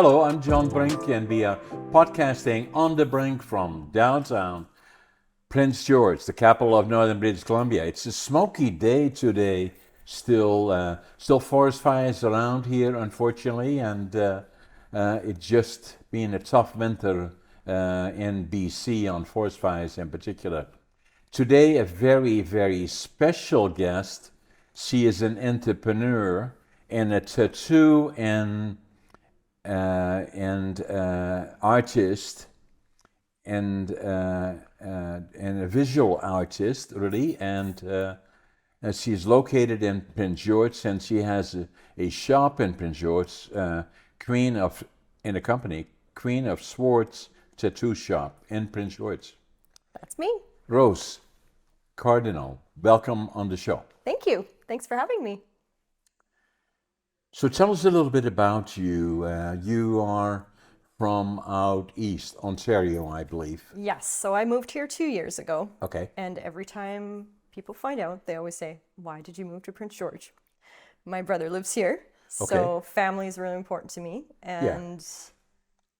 Hello, I'm John Brink, and we are podcasting on the Brink from downtown Prince George, the capital of northern British Columbia. It's a smoky day today. Still forest fires around here, unfortunately, and it's just been a tough winter in BC on forest fires in particular. Today, a very, very special guest. She is an entrepreneur and a tattoo and artist and a visual artist, really. And she's located in Prince George, and she has a shop in Prince George, in a company, Queen of Swords Tattoo Shop in Prince George. That's me. Rose, Cardinal, welcome on the show. Thank you. Thanks for having me. So tell us a little bit about you. You are from out east, Ontario, I believe. Yes, so I moved here 2 years ago. Okay. And every time people find out, they always say, "Why did you move to Prince George?" My brother lives here, so Okay. family is really important to me. And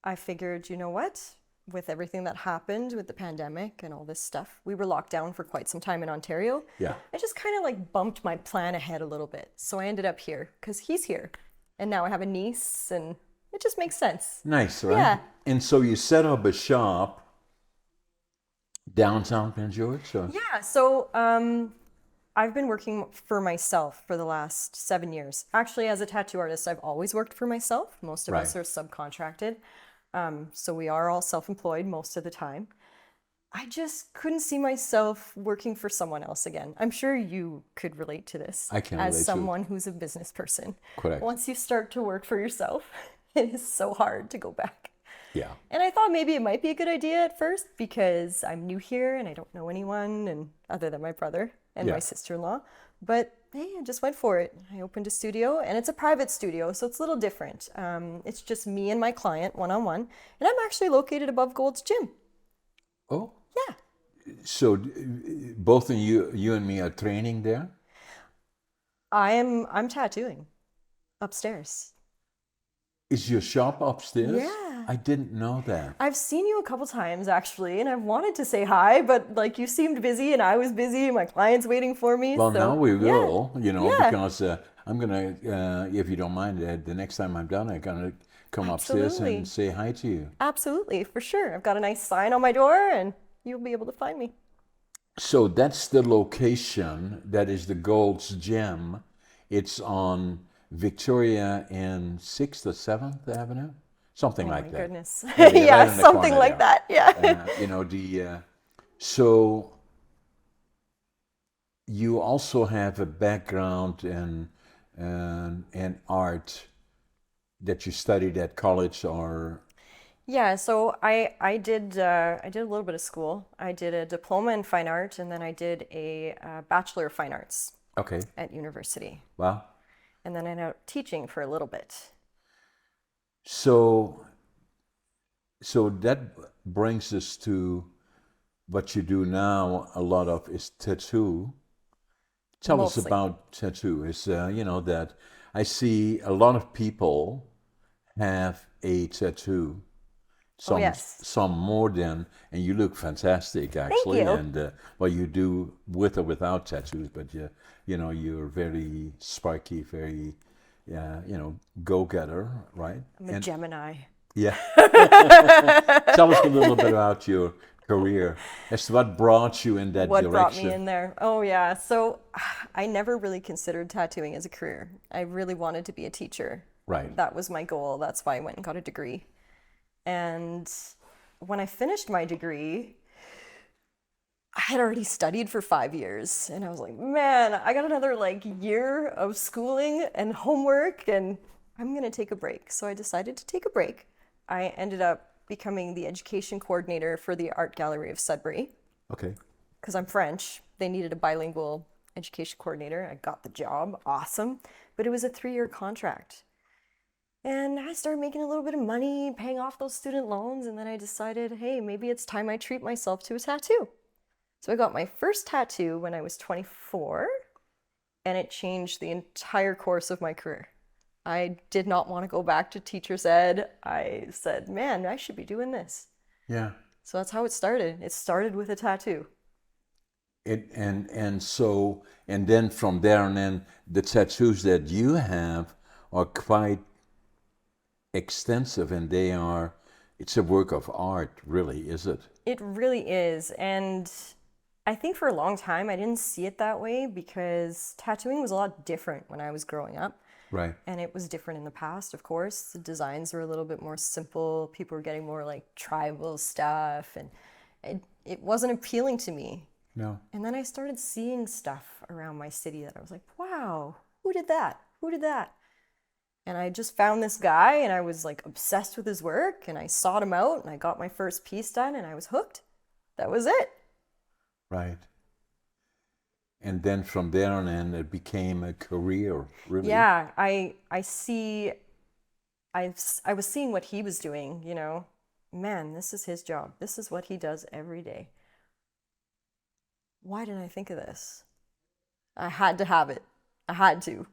I figured, you know what? With everything that happened with the pandemic and all this stuff, we were locked down for quite some time in Ontario. Yeah. I just kind of like bumped my plan ahead a little bit. So I ended up here because he's here. And now I have a niece, and it just makes sense. Nice, right? Yeah. And so you set up a shop downtown Prince George? Or? Yeah, so I've been working for myself for the last 7 years. Actually, as a tattoo artist, I've always worked for myself. Most of us Right. are subcontracted. So we are all self-employed most of the time. I just couldn't see myself working for someone else again. I'm sure you could relate to this I can relate as to it. someone who's a business person. Correct. Once you start to work for yourself, it is so hard to go back. Yeah. And I thought maybe it might be a good idea at first because I'm new here and I don't know anyone and other than my brother and Yeah. my sister-in-law. But hey, I just went for it. I opened a studio, and it's a private studio, so it's a little different. It's just me and my client one-on-one, and I'm actually located above Gold's Gym. Oh, Yeah. so both of you and me are training there? I'm tattooing upstairs. Is your shop upstairs? Yeah. I didn't know that. I've seen you a couple times actually, and I've wanted to say hi, but like you seemed busy and I was busy and my client's waiting for me. Well, so, now we yeah. will, Yeah. because I'm going to, if you don't mind, the next time I'm done, I'm going to come upstairs Absolutely. and say hi to you. Absolutely, for sure. I've got a nice sign on my door and you'll be able to find me. So that's the location. That is the Gold's Gym. It's on Victoria and 6th or 7th Avenue, something Oh like my that. goodness. Right Yeah, in the something corner like there. that. Yeah. So you also have a background in art that you studied at college, or Yeah, so I did a little bit of school. I did a diploma in fine art and then I did a bachelor of fine arts okay, at university. well, And then I ended up teaching for a little bit. so so that brings us to what you do now. A lot of is tattoo. Tell us Mostly. about tattoo. Is that I see a lot of people have a tattoo. Oh, Some yes. some more than, and you look fantastic Thank actually. you. And well, you do with or without tattoos, but you're very sparky, very go-getter, right? I'm a And Gemini. yeah, tell us a little bit about your career as to what brought you in that What brought me direction. in there? Oh, yeah. So I never really considered tattooing as a career. I really wanted to be a teacher. Right. That was my goal. That's why I went and got a degree. And when I finished my degree, I had already studied for 5 years. And I was like, man, I got another like year of schooling and homework, and I'm going to take a break. So I decided to take a break. I ended up becoming the education coordinator for the Art Gallery of Sudbury Okay. because I'm French. They needed a bilingual education coordinator. I got the job. Awesome. But it was a 3-year contract. And I started making a little bit of money, paying off those student loans. And then I decided, hey, maybe it's time I treat myself to a tattoo. So I got my first tattoo when I was 24, and it changed the entire course of my career. I did not want to go back to teacher's ed. I said, man, I should be doing this. Yeah. So that's how it started. It started with a tattoo. And then from there on in, the tattoos that you have are quite extensive, and it's a work of art, really, is it? It really is. And I think for a long time I didn't see it that way because tattooing was a lot different when I was growing up. Right. And it was different in the past, of course. The designs were a little bit more simple. People were getting more like tribal stuff, and it wasn't appealing to me. No. And then I started seeing stuff around my city that I was like, wow, who did that? Who did that? And I just found this guy and I was like obsessed with his work and I sought him out and I got my first piece done and I was hooked. That was it. Right. And then from there on in, it became a career, really. Yeah, I was seeing what he was doing, you know. Man, this is his job. This is what he does every day. Why didn't I think of this? I had to have it. I had to.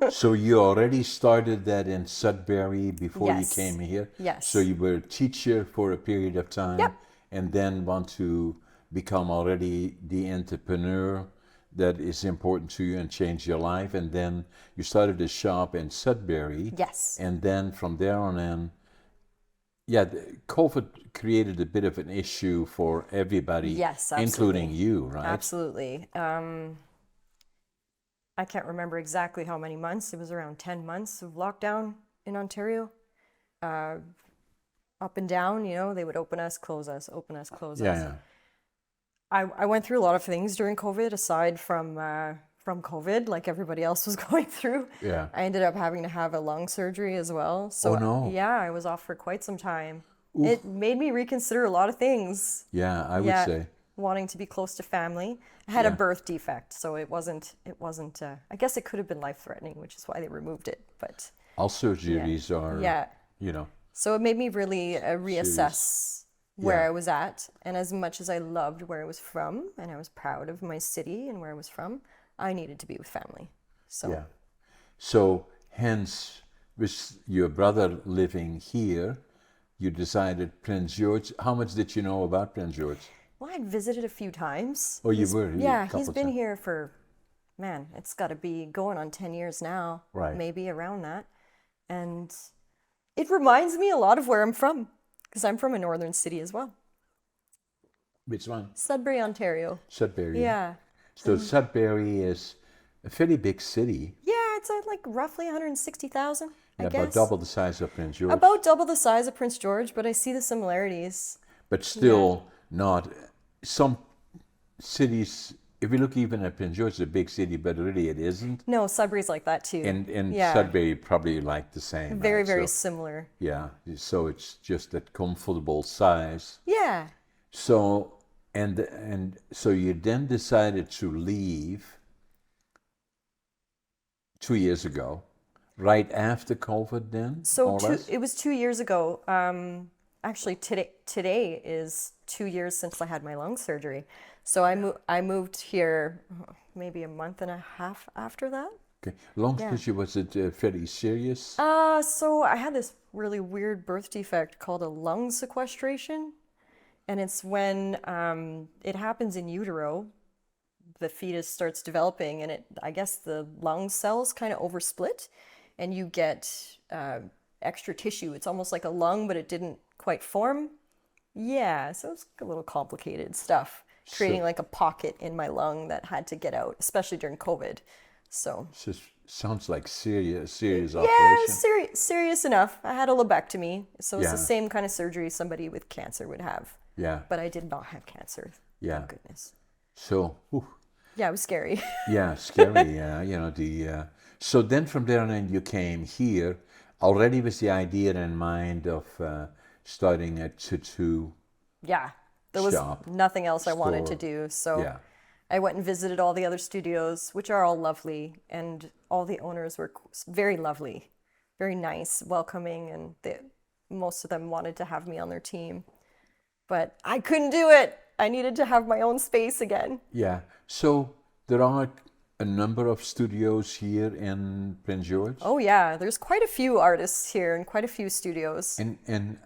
So you already started that in Sudbury before you Yes. came here? Yes. So you were a teacher for a period of time? Yep. And then want to become already the entrepreneur that is important to you and change your life. And then you started a shop in Sudbury. Yes. And then from there on in, yeah, COVID created a bit of an issue for everybody, Yes, absolutely. including you, right? Absolutely. I can't remember exactly how many months. It was around 10 months of lockdown in Ontario. Up and down, you know, they would open us, close us, open us, close us. Yeah. I went through a lot of things during COVID, aside from COVID, like everybody else was going through. Yeah. I ended up having to have a lung surgery as well. So Oh, no. yeah, I was off for quite some time. It made me reconsider a lot of things. Yeah, I would say. Wanting to be close to family. I had a birth defect, so it wasn't, I guess it could have been life-threatening, which is why they removed it, but. All surgeries are, you know. So it made me really reassess where Yeah. I was at. And as much as I loved where I was from, and I was proud of my city and where I was from, I needed to be with family. So Yeah. So hence, with your brother living here, you decided Prince George. How much did you know about Prince George? well, I'd visited a few times. Oh, you were here a Yeah, couple he's been times. here for, man, it's got to be going on 10 years now. Right. Maybe around that. And it reminds me a lot of where I'm from, because I'm from a northern city as well. Which one? Sudbury, Ontario. Sudbury. Yeah. So Sudbury is a fairly big city. Yeah, it's like roughly 160,000, I guess. About double the size of Prince George. About double the size of Prince George, but I see the similarities. But still not. Some cities, if you look even at Prince George, it's a big city, but really it isn't. No, Sudbury's like that too. And yeah. Sudbury probably like the same. Very, right? very So, similar. yeah, so it's just that comfortable size. Yeah. So and so you then decided to leave 2 years ago, right after COVID. Then So it was 2 years ago. Actually, today is 2 years since I had my lung surgery. So I moved here maybe a month and a half after that. Okay, lung surgery, was it fairly serious? So I had this really weird birth defect called a lung sequestration. And it's when it happens in utero, the fetus starts developing and I guess the lung cells kind of oversplit and you get extra tissue. It's almost like a lung, but it didn't quite form. Yeah, so it's a little complicated stuff, creating like a pocket in my lung that had to get out, especially during COVID. So Just sounds like serious yeah, operation. serious enough. I had a lobectomy, so it's Yeah. the same kind of surgery somebody with cancer would have. Yeah, But I did not have cancer. yeah. Thank goodness. So, Yeah, it was scary. yeah, scary. Yeah, you know the. So then from there on in, you came here already with the idea in mind of starting a tattoo. Yeah, there was Shop, nothing else I wanted to store. do. So Yeah. I went and visited all the other studios, which are all lovely, and all the owners were very lovely, very nice, welcoming, and most of them wanted to have me on their team. But I couldn't do it. I needed to have my own space again. Yeah. So there are a number of studios here in Prince George? Oh yeah, there's quite a few artists here and quite a few studios. And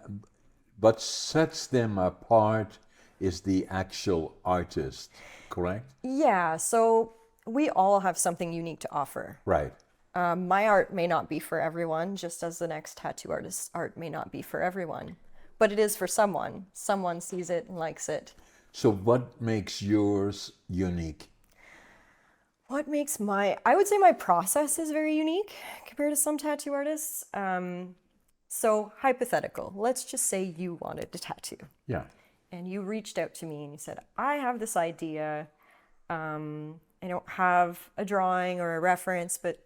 what sets them apart is the actual artist, correct? Yeah, so we all have something unique to offer. Right. My art may not be for everyone, just as the next tattoo artist's art may not be for everyone, but it is for someone. Someone sees it and likes it. So what makes yours unique? What makes I would say my process is very unique compared to some tattoo artists. So hypothetical, let's just say you wanted a tattoo Yeah. and you reached out to me and you said, I have this idea. I don't have a drawing or a reference, but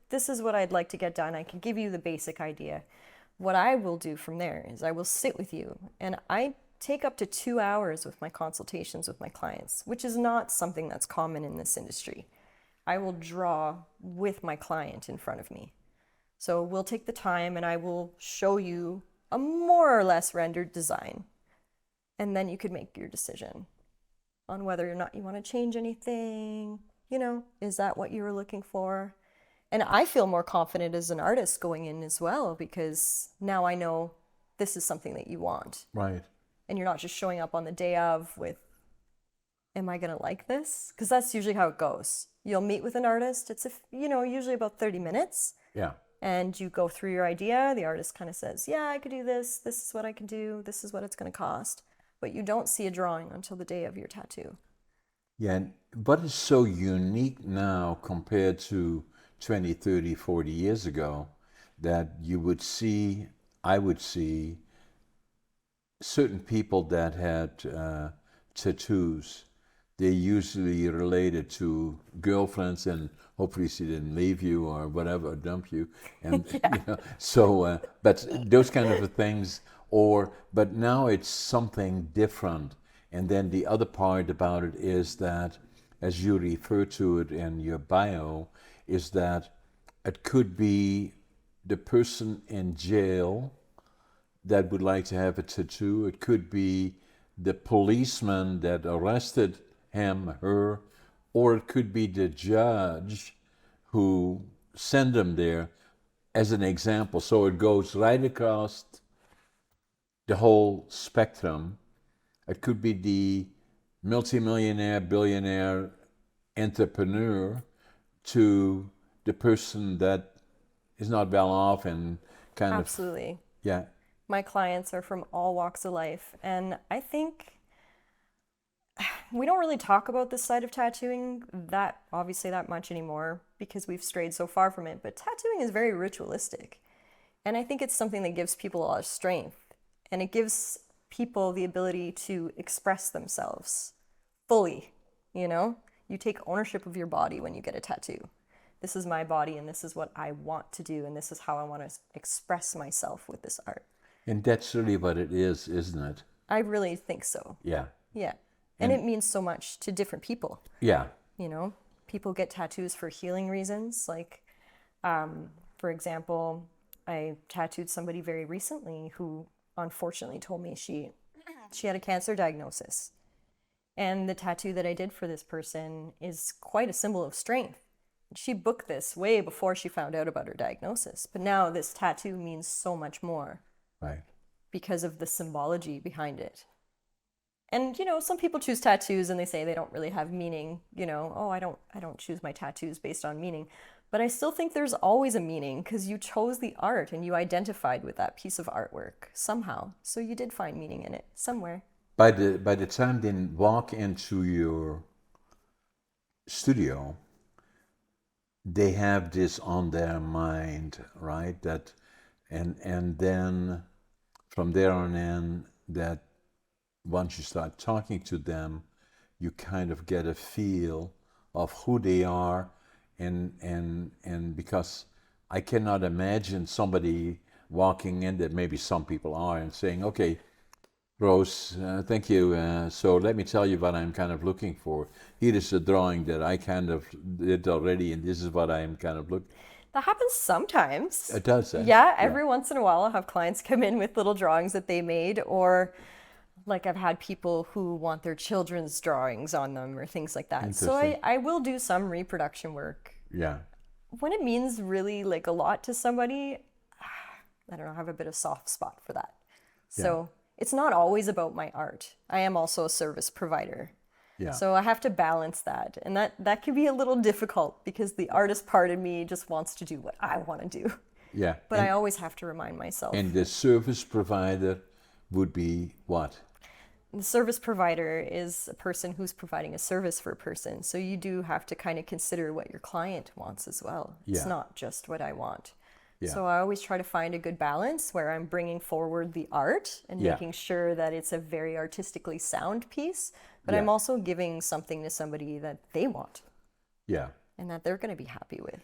this is what I'd like to get done. I can give you the basic idea. What I will do from there is I will sit with you, and I take up to 2 hours with my consultations with my clients, which is not something that's common in this industry. I will draw with my client in front of me. So we'll take the time and I will show you a more or less rendered design, and then you could make your decision on whether or not you want to change anything. Is that what you were looking for? And I feel more confident as an artist going in as well, because now I know this is something that you want. Right. And you're not just showing up on the day of with, am I going to like this? Because that's usually how it goes. You'll meet with an artist. It's, usually about 30 minutes. Yeah. And you go through your idea. The artist kind of says, yeah, I could do this. This is what I can do. This is what it's going to cost. But you don't see a drawing until the day of your tattoo. Yeah. And what is so unique now compared to 20, 30, 40 years ago that I would see certain people that had tattoos, they usually related to girlfriends, and hopefully she didn't leave you or whatever, dump you, and but those kind of things. But now it's something different. And then the other part about it is that, as you refer to it in your bio, is that it could be the person in jail that would like to have a tattoo. It could be the policeman that arrested him, her, or it could be the judge who sent them there, as an example. So it goes right across the whole spectrum. It could be the multimillionaire, billionaire entrepreneur to the person that is not well off and kind Absolutely. Yeah. My clients are from all walks of life. And I think we don't really talk about this side of tattooing that much anymore because we've strayed so far from it. But tattooing is very ritualistic. And I think it's something that gives people a lot of strength. And it gives people the ability to express themselves fully. You take ownership of your body when you get a tattoo. This is my body and this is what I want to do and this is how I want to express myself with this art. And that's really what it is, isn't it? I really think so. Yeah. Yeah. And it means so much to different people. Yeah. People get tattoos for healing reasons. Like, for example, I tattooed somebody very recently who unfortunately told me she had a cancer diagnosis. And the tattoo that I did for this person is quite a symbol of strength. She booked this way before she found out about her diagnosis. But now this tattoo means so much more. Right. Because of the symbology behind it. And some people choose tattoos and they say they don't really have meaning. I don't choose my tattoos based on meaning. But I still think there's always a meaning because you chose the art and you identified with that piece of artwork somehow. So you did find meaning in it somewhere. By the time they walk into your studio, they have this on their mind, right? And then from there on in, that once you start talking to them, you kind of get a feel of who they are, and because I cannot imagine somebody walking in, that maybe some people are, and saying, okay, Rose, thank you. So let me tell you what I'm kind of looking for. Here is a drawing that I kind of did already, and this is what I'm kind of looking. That happens sometimes. It does. Yeah, every once in a while I'll have clients come in with little drawings that they made, or Like I've had people who want their children's drawings on them or things like that. So Interesting. I will do some reproduction work. Yeah. When it means really like a lot to somebody, I don't know, I have a bit of soft spot for that. So it's not always about my art. I am also a service provider. Yeah. So I have to balance that. And that can be a little difficult because the artist part of me just wants to do what I want to do. Yeah. But I always have to remind myself. And the service provider would be what? The service provider is a person who's providing a service for a person. So you do have to kind of consider what your client wants as well. It's Yeah. not just what I want. Yeah. So I always try to find a good balance where I'm bringing forward the art and Yeah. making sure that it's a very artistically sound piece, but I'm Yeah. also giving something to somebody that they want Yeah. and that they're going to be happy with.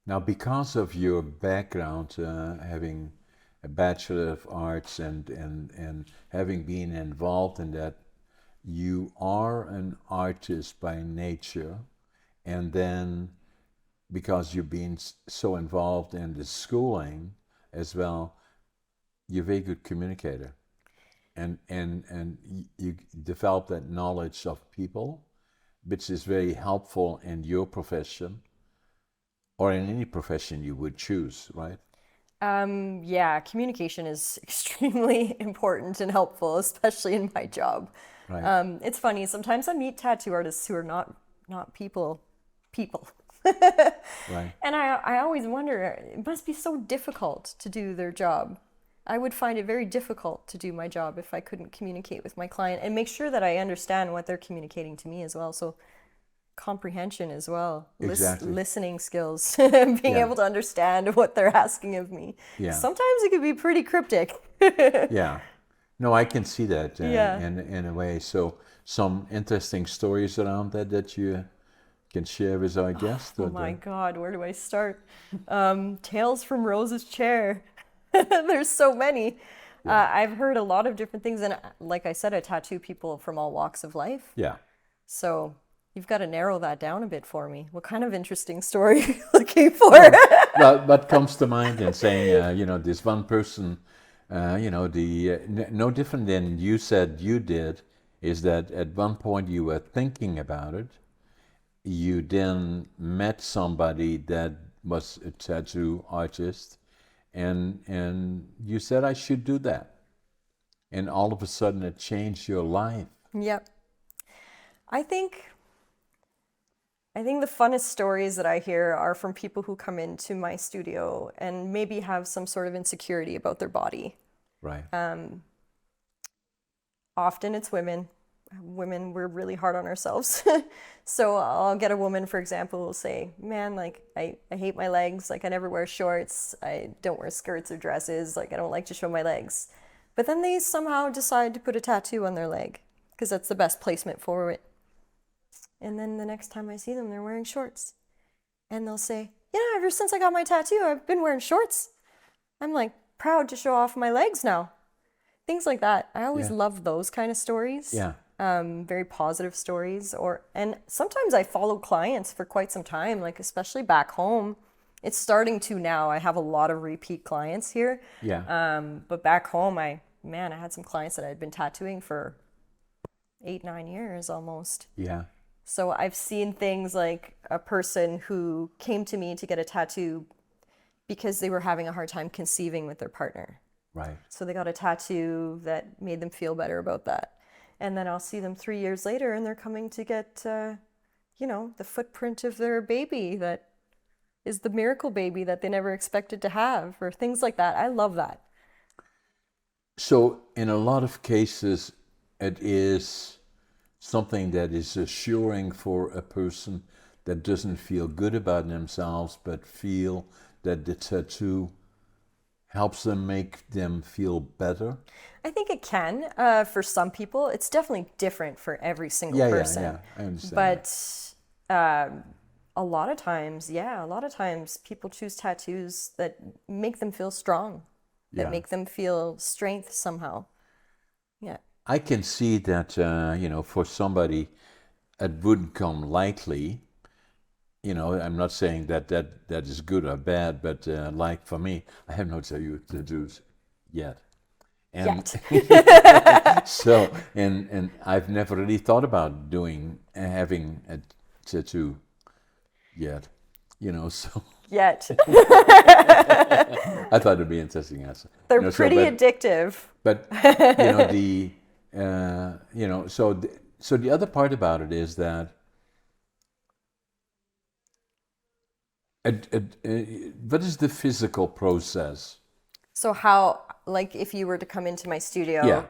Now, because of your background, having a Bachelor of Arts and having been involved in that, you are an artist by nature. And then because you've been so involved in the schooling as well, you're a very good communicator. And you develop that knowledge of people, which is very helpful in your profession or in any profession you would choose, right? Yeah, communication is extremely important and helpful, especially in my job. Right. It's funny, sometimes I meet tattoo artists who are not people. Right. And I always wonder, it must be so difficult to do their job. I would find it very difficult to do my job if I couldn't communicate with my client and make sure that I understand what they're communicating to me as well. So comprehension as well, Exactly. listening skills, being Yeah. able to understand what they're asking of me. Yeah. Sometimes it can be pretty cryptic. Yeah. No, I can see that Yeah. in a way. So some interesting stories around that that you can share with our guest. Oh or my the- God, where do I start? Tales from Rose's chair. There's so many. I've heard a lot of different things. And like I said, I tattoo people from all walks of life. Yeah. So you've got to narrow that down a bit for me. What kind of interesting story are you looking for? Well, what comes to mind in saying, this one person, no different than you said you did, is that at one point you were thinking about it. You then met somebody that was a tattoo artist, and you said, I should do that. And all of a sudden it changed your life. Yep. I think the funnest stories that I hear are from people who come into my studio and maybe have some sort of insecurity about their body. Right. Often it's women. Women, we're really hard on ourselves. So I'll get a woman, for example, who will say, man, like, I hate my legs. Like, I never wear shorts. I don't wear skirts or dresses. Like, I don't like to show my legs. But then they somehow decide to put a tattoo on their leg because that's the best placement for it. And then the next time I see them, they're wearing shorts. And they'll say, ever since I got my tattoo, I've been wearing shorts. I'm like proud to show off my legs now. Things like that. I always Yeah. love those kind of stories. Yeah. Very positive stories. And sometimes I follow clients for quite some time, like especially back home. It's starting to now. I have a lot of repeat clients here. Yeah. But back home, I had some clients that I'd been tattooing for 8-9 years almost. Yeah. So I've seen things like a person who came to me to get a tattoo because they were having a hard time conceiving with their partner. Right. So they got a tattoo that made them feel better about that. And then I'll see them 3 years later and they're coming to get, the footprint of their baby that is the miracle baby that they never expected to have, or things like that. I love that. So in a lot of cases, it is something that is assuring for a person that doesn't feel good about themselves, but feel that the tattoo helps them, make them feel better. I think it can for some people. It's definitely different for every single Yeah, person. yeah, I understand. But a lot of times people choose tattoos that make them feel strong, that Yeah. make them feel strength somehow. Yeah. I can see that, for somebody, it wouldn't come lightly. I'm not saying that is good or bad, but like for me, I have no tattoos yet. And Yet. so, and I've never really thought about having a tattoo yet, so Yet. I thought it'd be interesting answer. They're pretty addictive. But, so the other part about it is that what is the physical process? So how, like, if you were to come into my studio,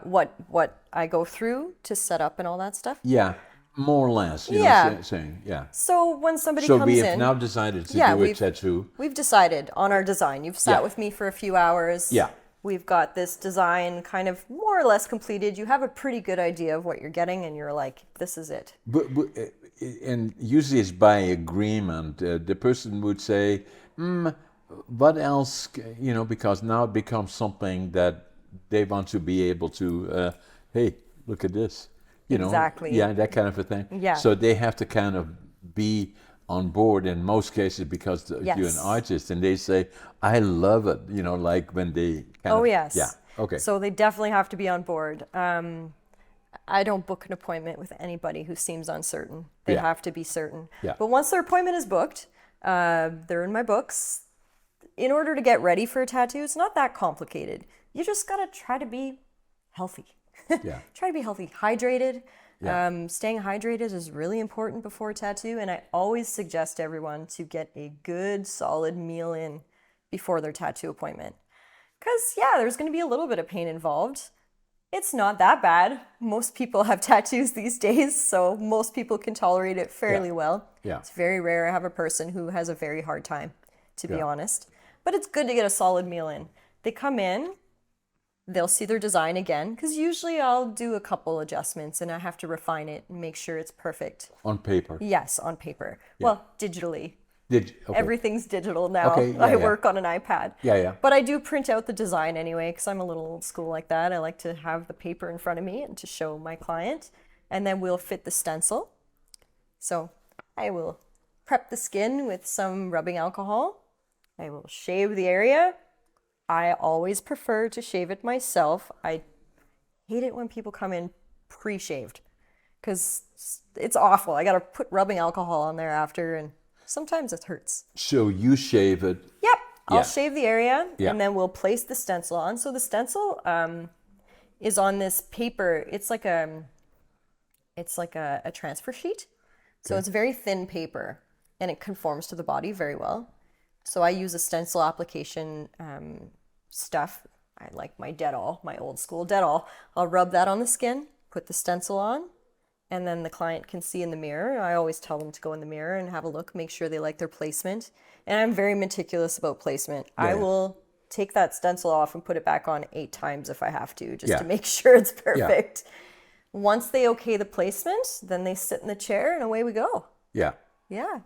what I go through to set up and all that stuff? Yeah, more or less. Saying, yeah. So when somebody So comes we in, have now decided to do a tattoo. we've decided on our design. You've sat with me for a few hours. Yeah. We've got this design kind of more or less completed. You have a pretty good idea of what you're getting, and you're like, this is it. And usually it's by agreement. The person would say, what else, because now it becomes something that they want to be able to, hey, look at this. Exactly. Yeah, that kind of a thing. Yeah. So they have to kind of be on board in most cases because you're an artist, and they say, I love it, like when they kind of... yes. Yeah, okay. So they definitely have to be on board. I don't book an appointment with anybody who seems uncertain. They have to be certain. Yeah. But once their appointment is booked, they're in my books. In order to get ready for a tattoo, it's not that complicated. You just got to try to be healthy. Yeah. Try to be healthy, hydrated. Yeah. Staying hydrated is really important before a tattoo, and I always suggest everyone to get a good, solid meal in before their tattoo appointment. Because, there's going to be a little bit of pain involved. It's not that bad. Most people have tattoos these days, so most people can tolerate it fairly well. Yeah. It's very rare I have a person who has a very hard time, to be honest. But it's good to get a solid meal in. They come in, they'll see their design again, because usually I'll do a couple adjustments and I have to refine it and make sure it's perfect. On paper? Yes, on paper. Well, digitally. Okay. Everything's digital now. Okay, I work on an iPad. Yeah. But I do print out the design anyway, because I'm a little old school like that. I like to have the paper in front of me and to show my client. And then we'll fit the stencil. So I will prep the skin with some rubbing alcohol. I will shave the area. I always prefer to shave it myself. I hate it when people come in pre-shaved, because it's awful. I got to put rubbing alcohol on there after, and sometimes it hurts. So you shave it? Yep. I'll shave the area, Yeah. and then we'll place the stencil on. So the stencil is on this paper. It's like a transfer sheet. So it's very thin paper, and it conforms to the body very well. So I use a stencil application stuff. I like my Dettol, my old school Dettol. I'll rub that on the skin, put the stencil on, and then the client can see in the mirror. I always tell them to go in the mirror and have a look, make sure they like their placement. And I'm very meticulous about placement. I will take that stencil off and put it back on 8 times if I have to, just to make sure it's perfect. Once they okay the placement, then they sit in the chair and away we go. Yeah. Yeah.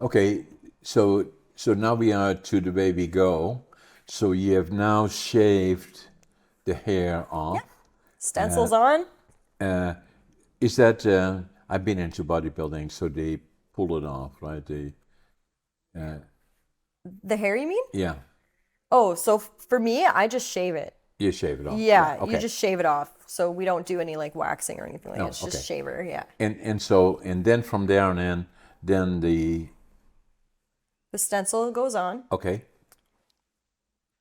Okay, so now we are to the way we go. So you have now shaved the hair off. Yeah. Stencil's on. Is that, I've been into bodybuilding, so they pull it off, right? The hair, you mean? Yeah, Oh, so for me, I just shave it. you shave it off. Yeah, okay. you just shave it off. So we don't do any like waxing or anything like that. It's just shaver, yeah. And then from there on in, then the stencil goes on, okay.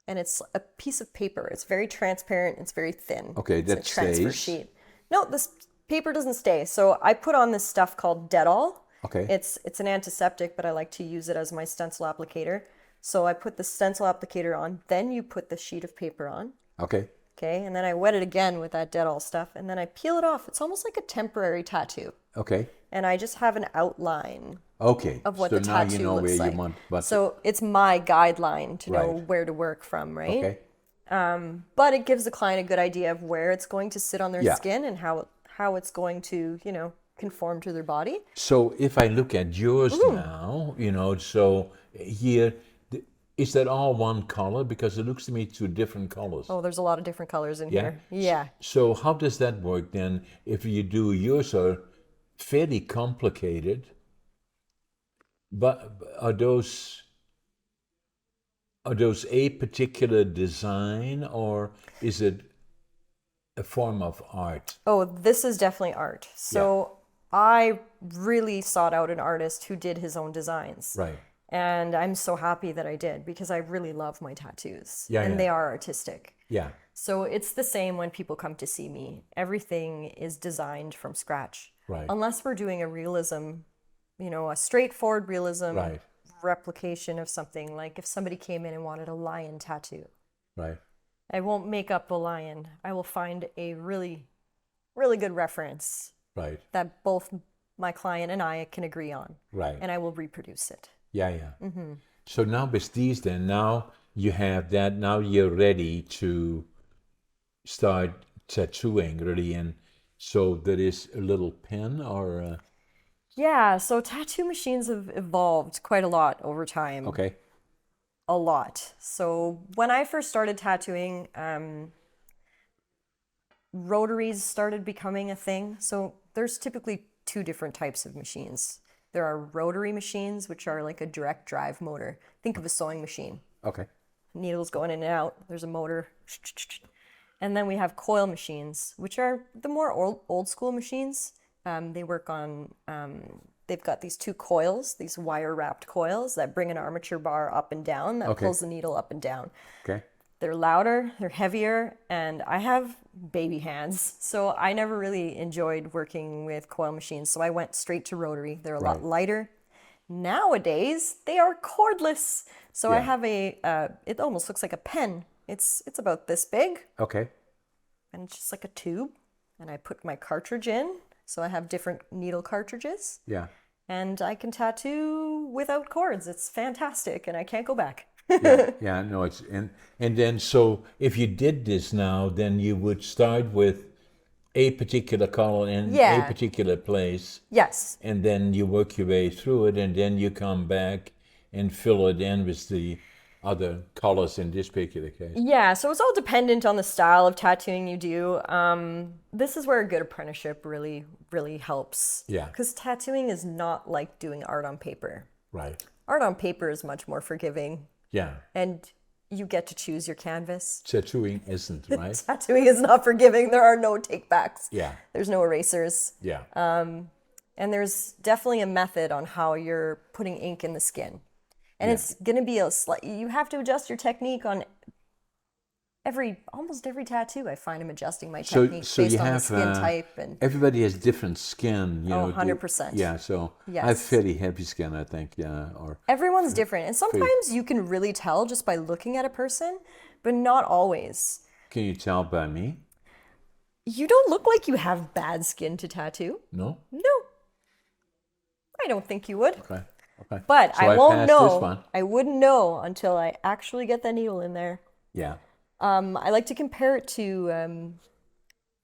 and it's a piece of paper. It's very transparent. It's very thin. Okay, it's that a transfer stays. sheet. No, this paper doesn't stay. So I put on this stuff called Dettol. Okay. It's an antiseptic, but I like to use it as my stencil applicator. So I put the stencil applicator on, then you put the sheet of paper on. Okay. Okay, and then I wet it again with that Dettol stuff, and then I peel it off. It's almost like a temporary tattoo. Okay. And I just have an outline Okay. of what so the now tattoo you know looks where like. you want, but So it's my guideline to know Right. where to work from, right? okay. But it gives the client a good idea of where it's going to sit on their Yeah. skin and how it's going to, conform to their body. So if I look at yours now, so here, is that all one color? Because it looks to me 2 different colors. Oh, there's a lot of different colors in Yeah? here. Yeah. So how does that work then? If you do yours are fairly complicated, but are are those a particular design, or is it a form of art? Oh, this is definitely art. Yeah. So I really sought out an artist who did his own designs. Right. And I'm so happy that I did because I really love my tattoos Yeah, and yeah. they are artistic. Yeah. So it's the same when people come to see me. Everything is designed from scratch. Right. Unless we're doing a realism, a straightforward realism Right. replication of something. Like if somebody came in and wanted a lion tattoo, Right. I won't make up the lion. I will find a really, really good reference Right. that both my client and I can agree on. Right. And I will reproduce it. Yeah, yeah. So now with these, then now you have that. Now you're ready to start tattooing, really, and so there is a little pen or Yeah, so tattoo machines have evolved quite a lot over time. okay, A lot. So when I first started tattooing, rotaries started becoming a thing. So there's typically two different types of machines. There are rotary machines, which are like a direct drive motor. Think of a sewing machine. okay, Needles going in and out. There's a motor. And then we have coil machines, which are the more old school machines. They work on, they've got these two coils, these wire wrapped coils that bring an armature bar up and down that Okay. pulls the needle up and down. okay, They're louder, they're heavier, and I have baby hands, so I never really enjoyed working with coil machines. So I went straight to rotary. They're a lot Right. lighter. Nowadays, they are cordless. So I Yeah. have it almost looks like a pen. It's about this big, okay, and it's just like a tube. And I put my cartridge in, so I have different needle cartridges, yeah, and I can tattoo without cords. It's fantastic, and I can't go back. yeah, yeah. No, it's and then so if you did this now, then you would start with a particular color in a Yeah. particular place, Yes. and then you work your way through it, and then you come back and fill it in with the other colors in this particular case. Yeah, so it's all dependent on the style of tattooing you do. This is where a good apprenticeship really, really helps. Yeah. Because tattooing is not like doing art on paper. Right. Art on paper is much more forgiving, Yeah. and you get to choose your canvas. Tattooing isn't, right? Tattooing is not forgiving. There are no takebacks. Yeah. There's no erasers. Yeah. And there's definitely a method on how you're putting ink in the skin. And it's going to be you have to adjust your technique on almost every tattoo. I find I'm adjusting my technique So based you on the have skin type. And everybody has different skin, you know. 100%. Yeah, so I have Yes. fairly heavy skin, I think. Yeah, or everyone's different. And sometimes you can really tell just by looking at a person, but not always. can you tell by me? You don't look like you have bad skin to tattoo. No. No. I don't think you would. Okay. Okay. But So I won't passed this know. one. I wouldn't know until I actually get that needle in there. Yeah. I like to compare it to,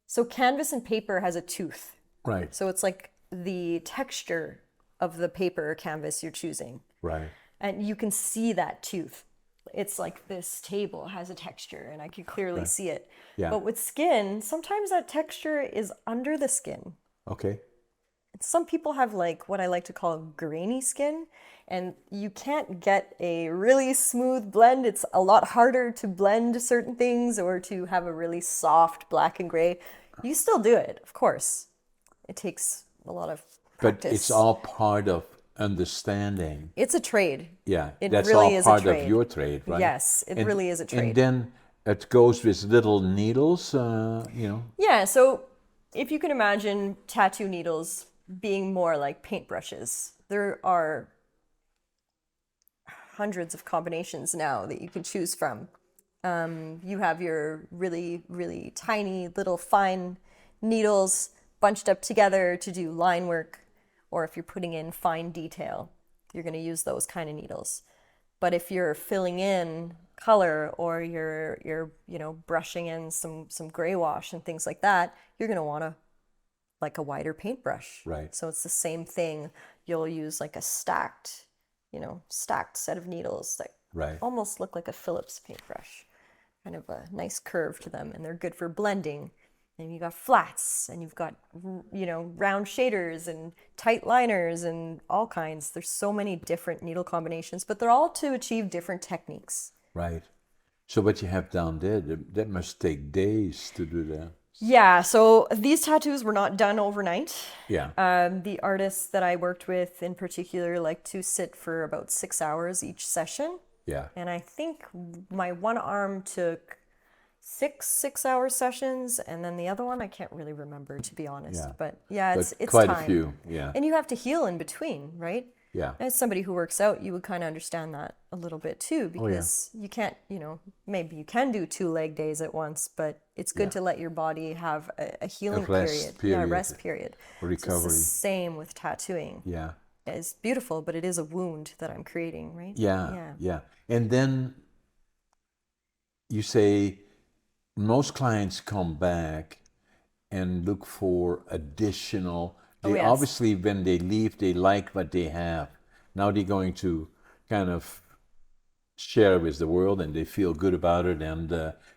so canvas and paper has a tooth. Right. So it's like the texture of the paper or canvas you're choosing. Right. And you can see that tooth. It's like this table has a texture and I can clearly see it. Yeah. But with skin, sometimes that texture is under the skin. Okay. Some people have like what I like to call grainy skin, and you can't get a really smooth blend. It's a lot harder to blend certain things or to have a really soft black and gray. You still do it, of course. It takes a lot of practice. But it's all part of understanding. It's a trade. Yeah. It That's really all is a part of trade. your trade, right? Yes, it really is a trade. And then it goes with little needles, you know. Yeah, so if you can imagine tattoo needles being more like paintbrushes, there are hundreds of combinations now that you can choose from. You have your really, really tiny little fine needles bunched up together to do line work, or if you're putting in fine detail, you're going to use those kind of needles. But if you're filling in color or you're brushing in some gray wash and things like that, you're going to want to like a wider paintbrush. Right. So it's the same thing. You'll use like a stacked set of needles that Right. almost look like a Phillips paintbrush. Kind of a nice curve to them, and they're good for blending. And you got flats, and you've got round shaders and tight liners and all kinds. There's so many different needle combinations, but they're all to achieve different techniques. Right. So what you have down there, that must take days to do that. Yeah, so these tattoos were not done overnight. Yeah. The artists that I worked with in particular like to sit for about 6 hours each session. Yeah. And I think my one arm took six-hour sessions, and then the other one I can't really remember, to be honest. Yeah. But yeah, But it's quite a time. few. Yeah. And you have to heal in between, right? Yeah. As somebody who works out, you would kind of understand that a little bit too, Oh, yeah. because you can't, maybe you can do 2 leg days at once, but it's good Yeah. to let your body have a healing rest period. Yeah, period. rest period. So it's the Recovery. same with tattooing. Yeah. It's beautiful, but it is a wound that I'm creating, right? Yeah. Yeah. Yeah. And then you say most clients come back and look for additional. Oh, They yes. obviously, when they leave, they like what they have. Now they're going to kind of share with the world, and they feel good about it, and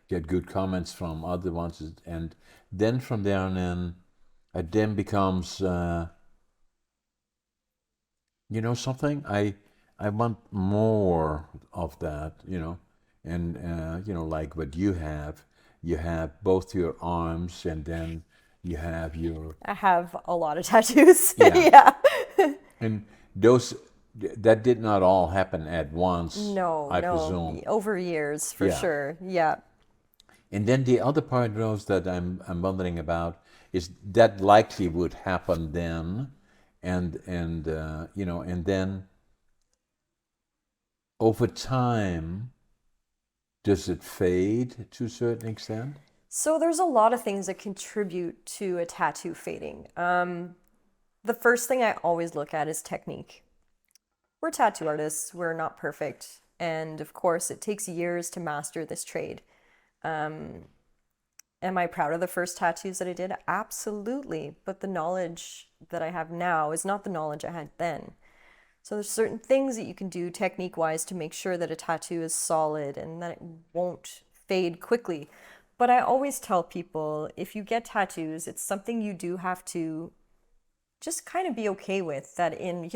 get good comments from other ones, and then from there on in, it then becomes, something. I want more of that, and like what you have. You have both your arms, and then you have your I have a lot of tattoos. Yeah. Yeah. and those that did not all happen at once, No, I no, presume. over years for Yeah. sure. Yeah. And then the other part, Rose, that I'm wondering about is that likely would happen then, and then over time, does it fade to a certain extent? So there's a lot of things that contribute to a tattoo fading. The first thing I always look at is technique. We're tattoo artists, we're not perfect. And of course, it takes years to master this trade. Am I proud of the first tattoos that I did? Absolutely. But the knowledge that I have now is not the knowledge I had then. So there's certain things that you can do technique-wise to make sure that a tattoo is solid and that it won't fade quickly. But I always tell people, if you get tattoos, it's something you do have to just kind of be okay with, that in,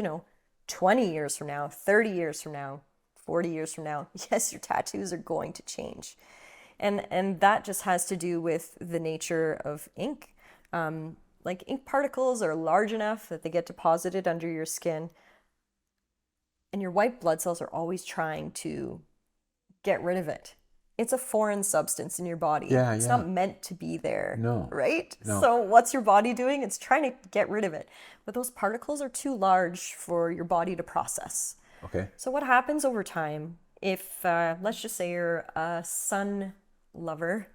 20 years from now, 30 years from now, 40 years from now, yes, your tattoos are going to change. And that just has to do with the nature of ink. Like ink particles are large enough that they get deposited under your skin, and your white blood cells are always trying to get rid of it. It's a foreign substance in your body. Yeah, It's yeah. not meant to be there. No. Right? No. So what's your body doing? It's trying to get rid of it. But those particles are too large for your body to process. Okay. So what happens over time, if let's just say you're a sun lover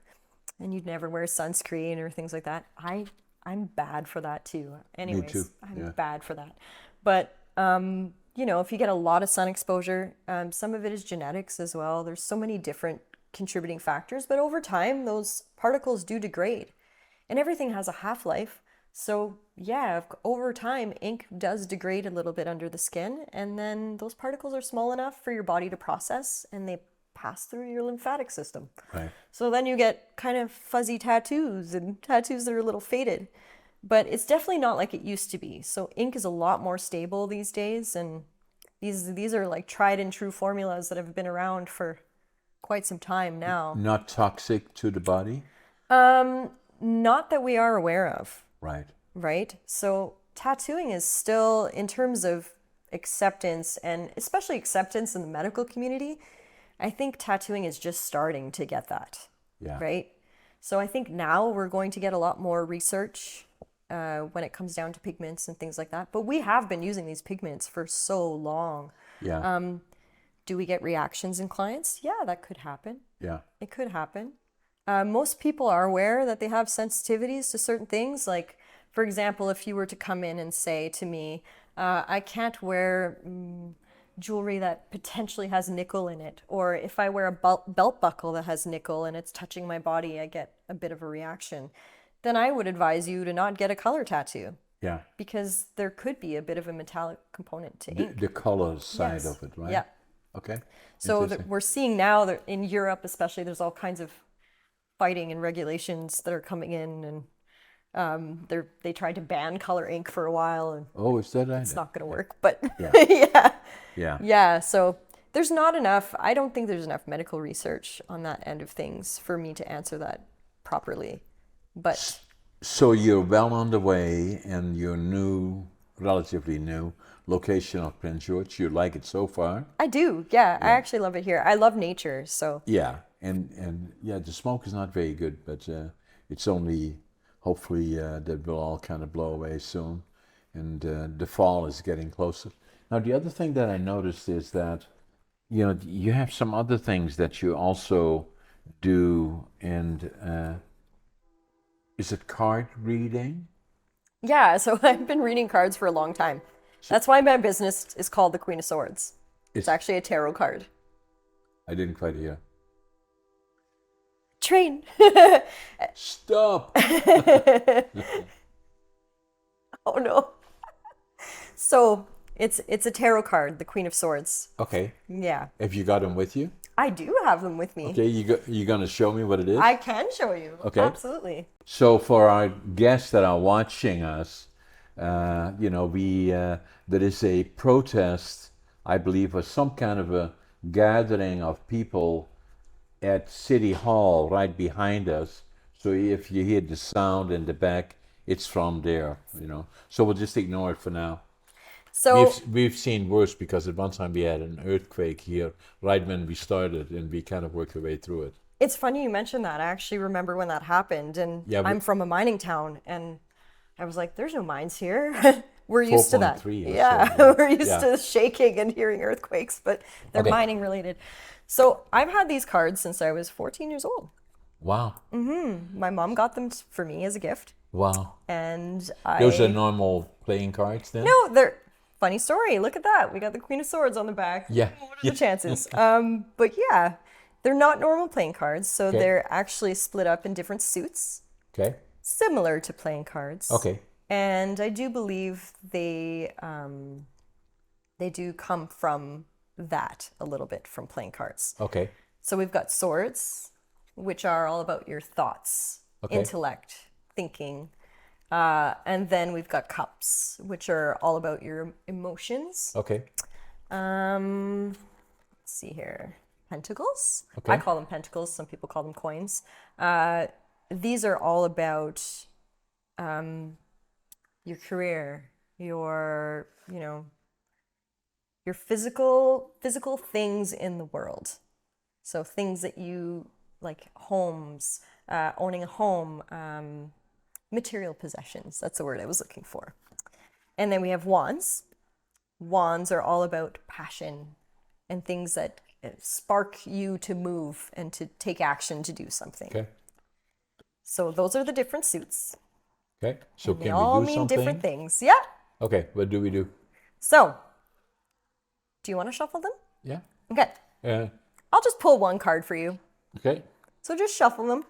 and you'd never wear sunscreen or things like that. I'm bad for that too. Anyways, too. I'm Yeah. bad for that. But if you get a lot of sun exposure, some of it is genetics as well. There's so many different contributing factors, but over time those particles do degrade. And everything has a half-life. So yeah, over time ink does degrade a little bit under the skin, and then those particles are small enough for your body to process, and they pass through your lymphatic system. Right. So then you get kind of fuzzy tattoos and tattoos that are a little faded. But it's definitely not like it used to be. So ink is a lot more stable these days, and these are like tried and true formulas that have been around for quite some time now. Not toxic to the body? Not that we are aware of, Right. right? So tattooing is still, in terms of acceptance, and especially acceptance in the medical community, I think tattooing is just starting to get that, Yeah. right? So I think now we're going to get a lot more research when it comes down to pigments and things like that. But we have been using these pigments for so long. Yeah. Do we get reactions in clients? Yeah, that could happen. Yeah. It could happen. Most people are aware that they have sensitivities to certain things. Like, for example, if you were to come in and say to me, I can't wear jewelry that potentially has nickel in it, or if I wear a belt buckle that has nickel and it's touching my body, I get a bit of a reaction, then I would advise you to not get a color tattoo, Yeah. because there could be a bit of a metallic component to ink. The color side Yes. of it, right? Yeah. Okay. So Interesting. we're seeing now that in Europe, especially, there's all kinds of fighting and regulations that are coming in, and they tried to ban color ink for a while, and Oh, is that right? it's not going to work. But Yeah. yeah, Yeah. yeah. So There's not enough, I don't think there's enough medical research on that end of things for me to answer that properly. But So you're well on the way in your relatively new location of Prince George. You like it so far? I do, yeah. I Yeah. actually love it here. I love nature, so Yeah, and yeah, the smoke is not very good, but it's only hopefully that will all kind of blow away soon, and the fall is getting closer. Now, the other thing that I noticed is that you have some other things that you also do, and is it card reading? yeah, so I've been reading cards for a long time. That's why my business is called the Queen of Swords. It's It's actually a tarot card. I didn't quite hear. Train. Stop. Oh no. So it's a tarot card, the Queen of Swords. Okay. Yeah. Have you got them with you? I do have them with me. Okay, you gonna show me what it is? I can show you. Okay. Absolutely. So for our guests that are watching us, there is a protest, I believe, or some kind of a gathering of people at City Hall right behind us. So if you hear the sound in the back, it's from there. So we'll just ignore it for now. So We've seen worse because at one time we had an earthquake here right when we started, and we kind of worked our way through it. it's funny you mentioned that. I actually remember when that happened, and Yeah, I'm from a mining town, and I was like, "There's no mines here." We're used to that. 4.3 or so, Yeah, yeah. we're used Yeah. to shaking and hearing earthquakes, but they're Okay. mining related. So I've had these cards since I was 14 years old. Wow. My mom got them for me as a gift, Wow. and Those are normal playing cards then? No, they're funny story. Look at that. We got the Queen of Swords on the back. Yeah. What are the chances? But yeah, they're not normal playing cards, so Okay. they're actually split up in different suits, Okay. similar to playing cards. Okay. And I do believe they do come from that a little bit from playing cards. Okay. So we've got swords, which are all about your thoughts, Okay. intellect, thinking. And then we've got cups, which are all about your emotions. Okay. Let's see here. Pentacles. Okay. I call them pentacles. Some people call them coins. These are all about your career, your physical things in the world. So things that you like, homes, owning a home, material possessions. That's the word I was looking for. And then we have wands. Wands are all about passion and things that spark you to move and to take action to do something. Okay. So those are the different suits. Okay. So They can all we do mean something? different things. Yeah. Okay. What do we do? So, do you want to shuffle them? Yeah. Okay. I'll just pull one card for you. Okay. So just shuffle them.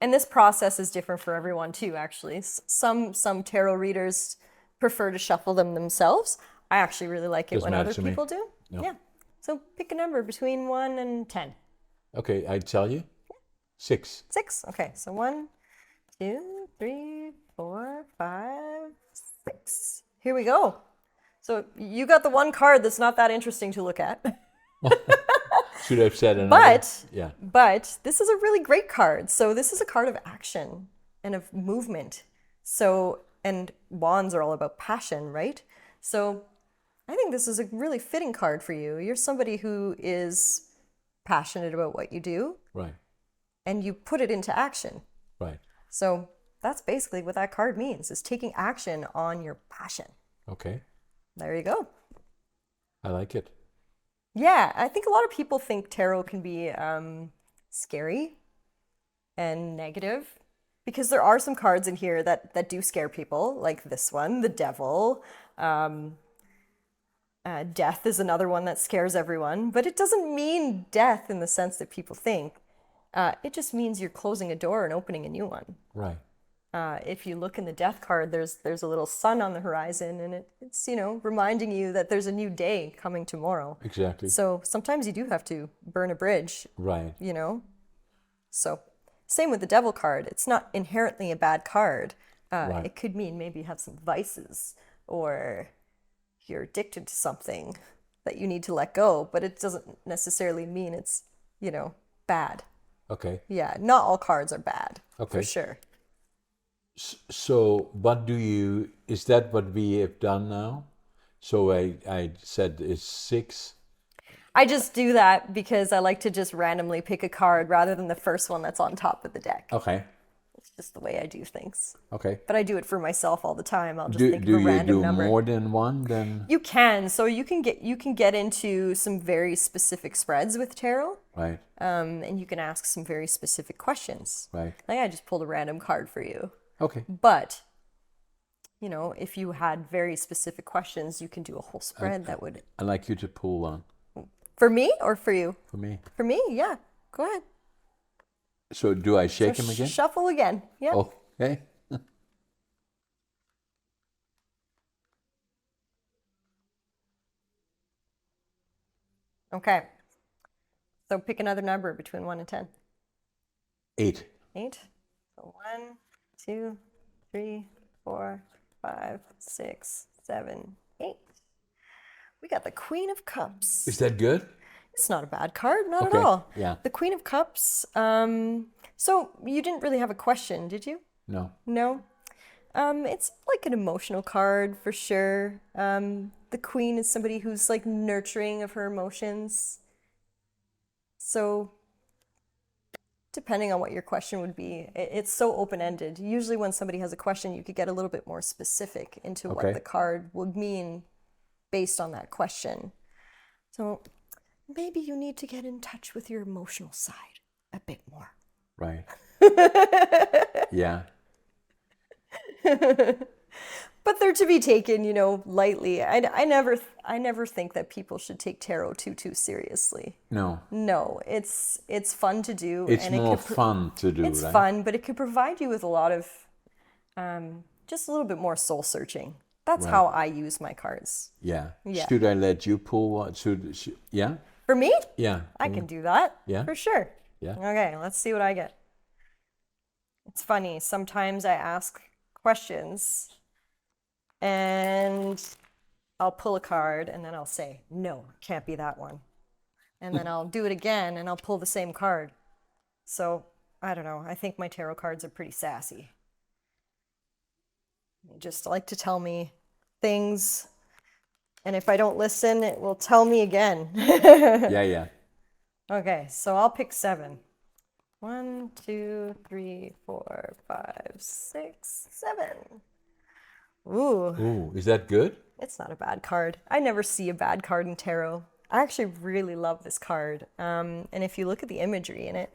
And this process is different for everyone too, actually. Some tarot readers prefer to shuffle them themselves. I actually really like it Doesn't when matter other to me. people do. No. Yeah. So pick a number between 1 and 10. Okay. I tell you. 6. 6. Okay. So 1, 2, 3, 4, 5, 6. Here we go. So you got the one card that's not that interesting to look at. Should have said another. But Yeah. But this is a really great card. So this is a card of action and of movement. So, and wands are all about passion, right? So I think this is a really fitting card for you. You're somebody who is passionate about what you do Right. and you put it into action. Right. So that's basically what that card means, is taking action on your passion. Okay. There you go. I like it. Yeah, I think a lot of people think tarot can be scary and negative, because there are some cards in here that do scare people, like this one, the devil. Death is another one that scares everyone, but it doesn't mean death in the sense that people think. It just means you're closing a door and opening a new one. Right. If you look in the death card, there's a little sun on the horizon, and it's reminding you that there's a new day coming tomorrow. Exactly. So sometimes you do have to burn a bridge, Right. So same with the devil card. It's not inherently a bad card. Right. It could mean maybe you have some vices, or you're addicted to something that you need to let go, but it doesn't necessarily mean it's, bad. Okay. Yeah, not all cards are bad, Okay. for sure. So is that what we have done now? So I said it's 6. I just do that because I like to just randomly pick a card rather than the first one that's on top of the deck. Okay. It's just the way I do things. Okay. But I do it for myself all the time. I'll just Do think of do a you random do number. more than one then? You can. So you can get into some very specific spreads with tarot. Right. And you can ask some very specific questions. Right. Like I just pulled a random card for you. Okay. But, if you had very specific questions, you can do a whole spread that would. I'd like you to pull one For me or for you? for me. For me, yeah. Go ahead. So do I shake him again? Shuffle again. Yeah. Okay. Okay. So pick another number between 1 and 10. 8. 8. So 1, 2, 3, 4, 5, 6, 7, 8. We got the Queen of Cups. Is that good? It's not a bad card, not at Okay, all. yeah. The Queen of Cups. So you didn't really have a question, did you? No. No. It's like an emotional card for sure. The Queen is somebody who's like nurturing of her emotions. So depending on what your question would be, it's so open-ended. Usually when somebody has a question, you could get a little bit more specific into Okay. what the card would mean based on that question. So maybe you need to get in touch with your emotional side a bit more. Right. Yeah. But they're to be taken, lightly. I never think that people should take tarot too seriously. No. No, it's fun to do. It's and more it could fun to do, It's right? fun, but it could provide you with a lot of just a little bit more soul searching. That's Right. how I use my cards. Yeah. Yeah. Should I let you pull one? Yeah? For me, Yeah. I can do that. Yeah? For sure. Yeah. Okay, let's see what I get. It's funny. Sometimes I ask questions and I'll pull a card and then I'll say, no, can't be that one. And then I'll do it again and I'll pull the same card. So I don't know. I think my tarot cards are pretty sassy. They just like to tell me things. And if I don't listen, it will tell me again. Yeah. Okay, so I'll pick 7. 1, 2, 3, 4, 5, 6, 7. Ooh, Ooh, is that good? it's not a bad card. I never see a bad card in tarot. I actually really love this card. And if you look at the imagery in it,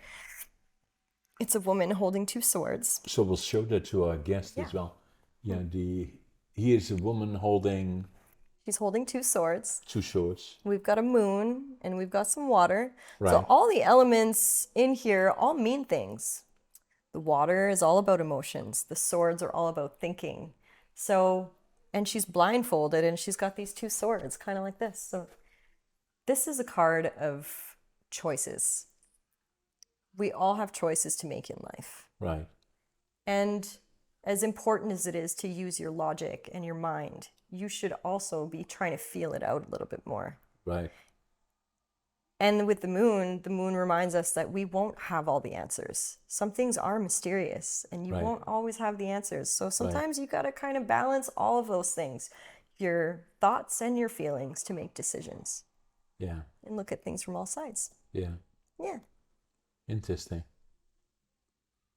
it's a woman holding 2 swords. So we'll show that to our guest as well. Yeah, here is a woman holding She's holding 2 swords. 2 swords. We've got a moon and we've got some water. Right. So all the elements in here all mean things. The water is all about emotions. The swords are all about thinking. So, and she's blindfolded and she's got these 2 swords, kind of like this. So this is a card of choices. We all have choices to make in life. Right. And as important as it is to use your logic and your mind, you should also be trying to feel it out a little bit more. Right. And with the moon reminds us that we won't have all the answers. Some things are mysterious and you Right. won't always have the answers. So sometimes you got to kind of balance all of those things, your thoughts and your feelings, to make decisions Yeah. and look at things from all sides. Yeah. Yeah. Interesting.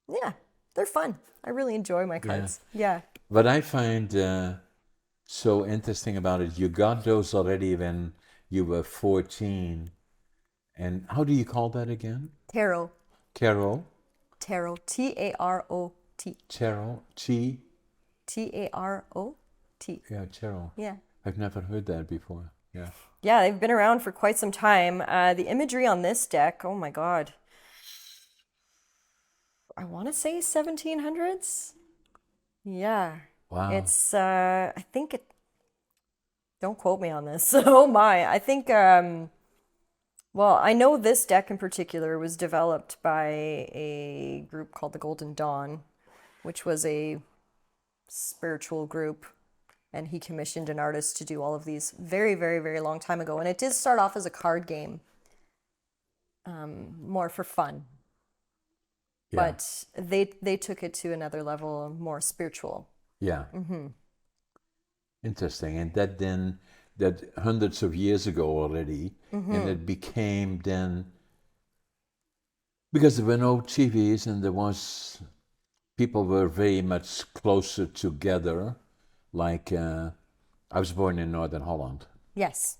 Yeah. They're fun. I really enjoy my cards. Yeah. What I find so interesting about it, you got those already when you were 14. And how do you call that again? Tarot. Carol? Tarot. T-A-R-O-T. Tarot? T? T-A-R-O-T. Yeah, tarot. Yeah. I've never heard that before. Yeah. Yeah, they've been around for quite some time. The imagery on this deck, oh my God. I want to say 1700s. Yeah. Wow. It's, I think it, don't quote me on this. Oh my. I think, well, I know this deck in particular was developed by a group called the Golden Dawn, which was a spiritual group. and he commissioned an artist to do all of these very, very, very long time ago. And it did start off as a card game, more for fun. Yeah. But they took it to another level, more spiritual. Yeah. Interesting. And that then, that hundreds of years ago already, and it became then, because there were no TVs and people were very much closer together. Like, I was born in Northern Holland, Yes.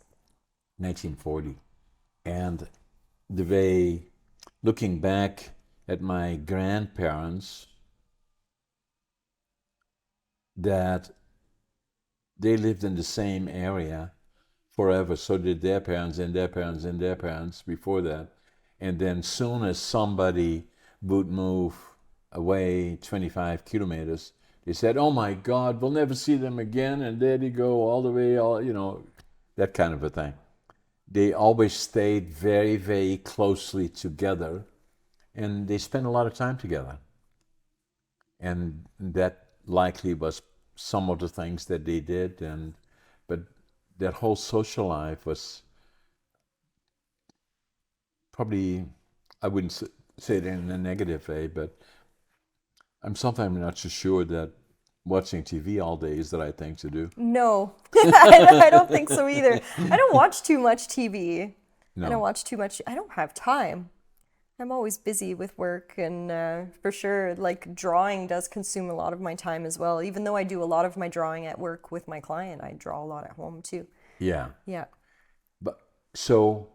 1940. And the way, looking back at my grandparents, that they lived in the same area forever. So did their parents and their parents and their parents before that. And then soon as somebody would move away 25 kilometers, they said, oh my God, we'll never see them again. And there they go all the way, that kind of a thing. They always stayed very, very closely together, and they spent a lot of time together. And that likely was some of the things that they did, but that whole social life was probably, I wouldn't say it in a negative way, but I'm sometimes not so sure that watching TV all day is the right thing to do. No, I don't think so either. I don't watch too much TV. No. I don't watch too much. I don't have time. I'm always busy with work, and for sure, like drawing does consume a lot of my time as well. Even though I do a lot of my drawing at work with my client, I draw a lot at home too. Yeah. Yeah. But so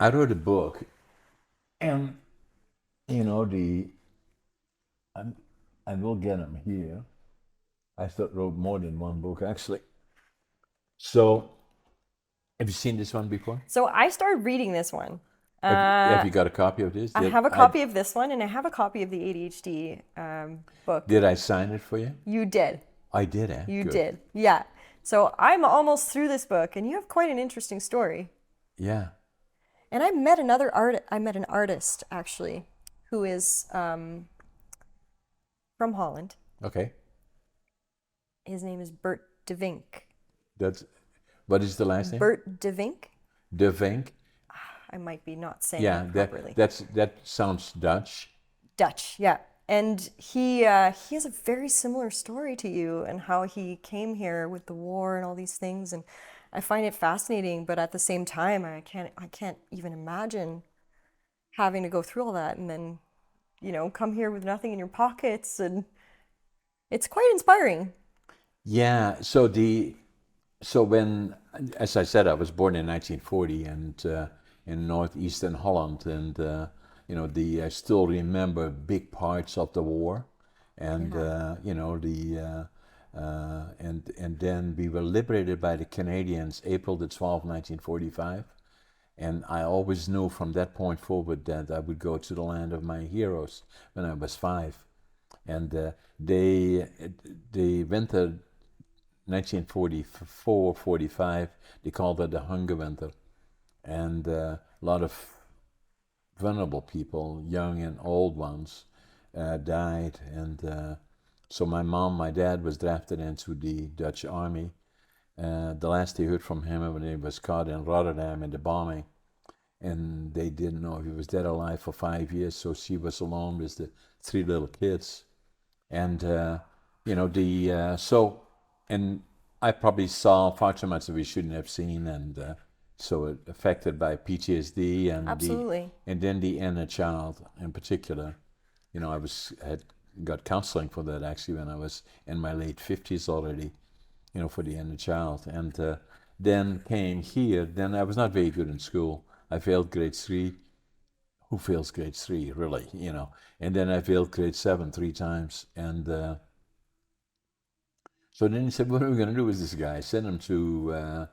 I wrote a book, and I will get them here. I wrote more than one book actually. So, have you seen this one before? So I started reading this one. Have you got a copy of this? I have a copy of this one, and I have a copy of the ADHD book. Did I sign it for you? You did. I did, eh? You Good. did. Yeah. So I'm almost through this book, and you have quite an interesting story. Yeah. And I met an artist actually, who is from Holland. Okay. His name is Bert de Vink. What is the last name? Bert de Vink. De Vink. I might be not saying Yeah, it properly. that sounds Dutch. Dutch, yeah. And he has a very similar story to you, and how he came here with the war and all these things. And I find it fascinating, but at the same time, I can't even imagine having to go through all that and then, come here with nothing in your pockets, and it's quite inspiring. Yeah. So when, as I said, I was born in 1940 and in northeastern Holland, and I still remember big parts of the war, and and then we were liberated by the Canadians April the 12th, 1945. And I always knew from that point forward that I would go to the land of my heroes when I was 5. And the winter 1944-45, they called it the hunger winter. And a lot of vulnerable people, young and old ones, died. And so my dad was drafted into the Dutch army. The last they heard from him when he was caught in Rotterdam in the bombing, and they didn't know if he was dead or alive for 5 years. So she was alone with the 3 little kids, and and I probably saw far too much that we shouldn't have seen, and so it affected by PTSD and Absolutely. and then the inner child in particular. I had got counseling for that actually when I was in my late 50s already. For the inner child, and then came here. Then I was not very good in school. I failed grade 3. Who fails grade 3, really? And then I failed grade 7 3 times, and so then he said, "What are we going to do with this guy? Send him to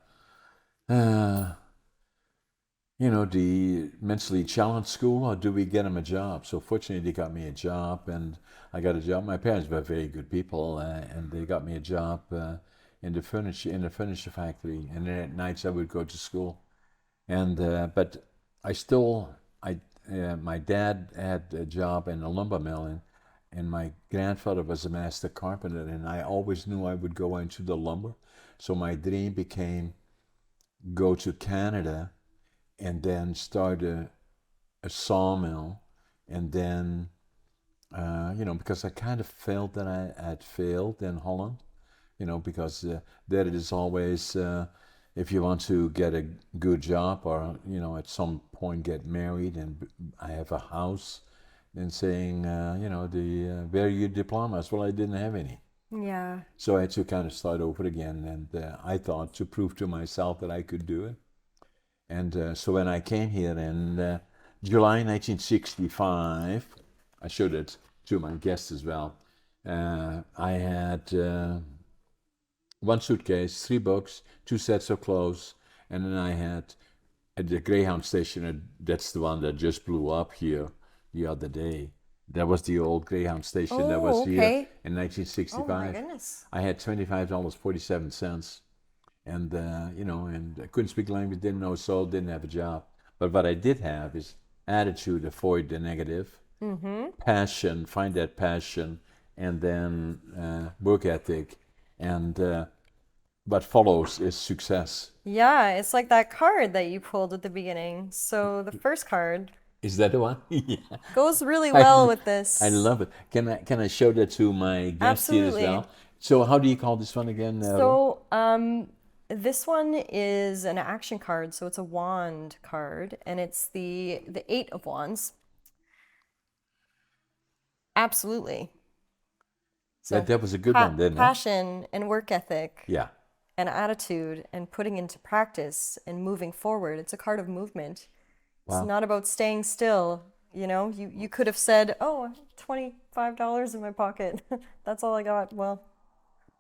the mentally challenged school, or do we get him a job?" So fortunately, they got me a job, and I got a job. My parents were very good people, and they got me a job in the furniture factory. And then at nights I would go to school, and but my dad had a job in a lumber mill and my grandfather was a master carpenter, and I always knew I would go into the lumber. So my dream became go to Canada and then start a sawmill, and then because I kind of felt that I had failed in Holland, because there it is always, if you want to get a good job or, at some point get married and I have a house, then saying, where are your diplomas? Well, I didn't have any. Yeah. So I had to kind of start over again, and I thought to prove to myself that I could do it. And so when I came here in July 1965, I showed it to my guests as well. I had one suitcase, 3 books, 2 sets of clothes, and then I had at the Greyhound station, that's the one that just blew up here the other day. That was the old Greyhound station that was here in 1965. Oh my goodness. I had $25.47. And, and I couldn't speak language, didn't know soul, didn't have a job. But what I did have is attitude, avoid the negative, passion, find that passion, and then work ethic. And what follows is success. Yeah, it's like that card that you pulled at the beginning. So the first card Is that the one? Yeah. goes really well with this. I love it. Can I show that to my guests here as Absolutely. well? So how do you call this one again? So this one is an action card, so it's a wand card, and it's the 8 of wands. Absolutely. So that was a good one, didn't it? passion and work ethic Yeah. and attitude and putting into practice and moving forward. It's a card of movement. Wow. It's not about staying still. You could have said, "Oh, $25 in my pocket. That's all I got. Well,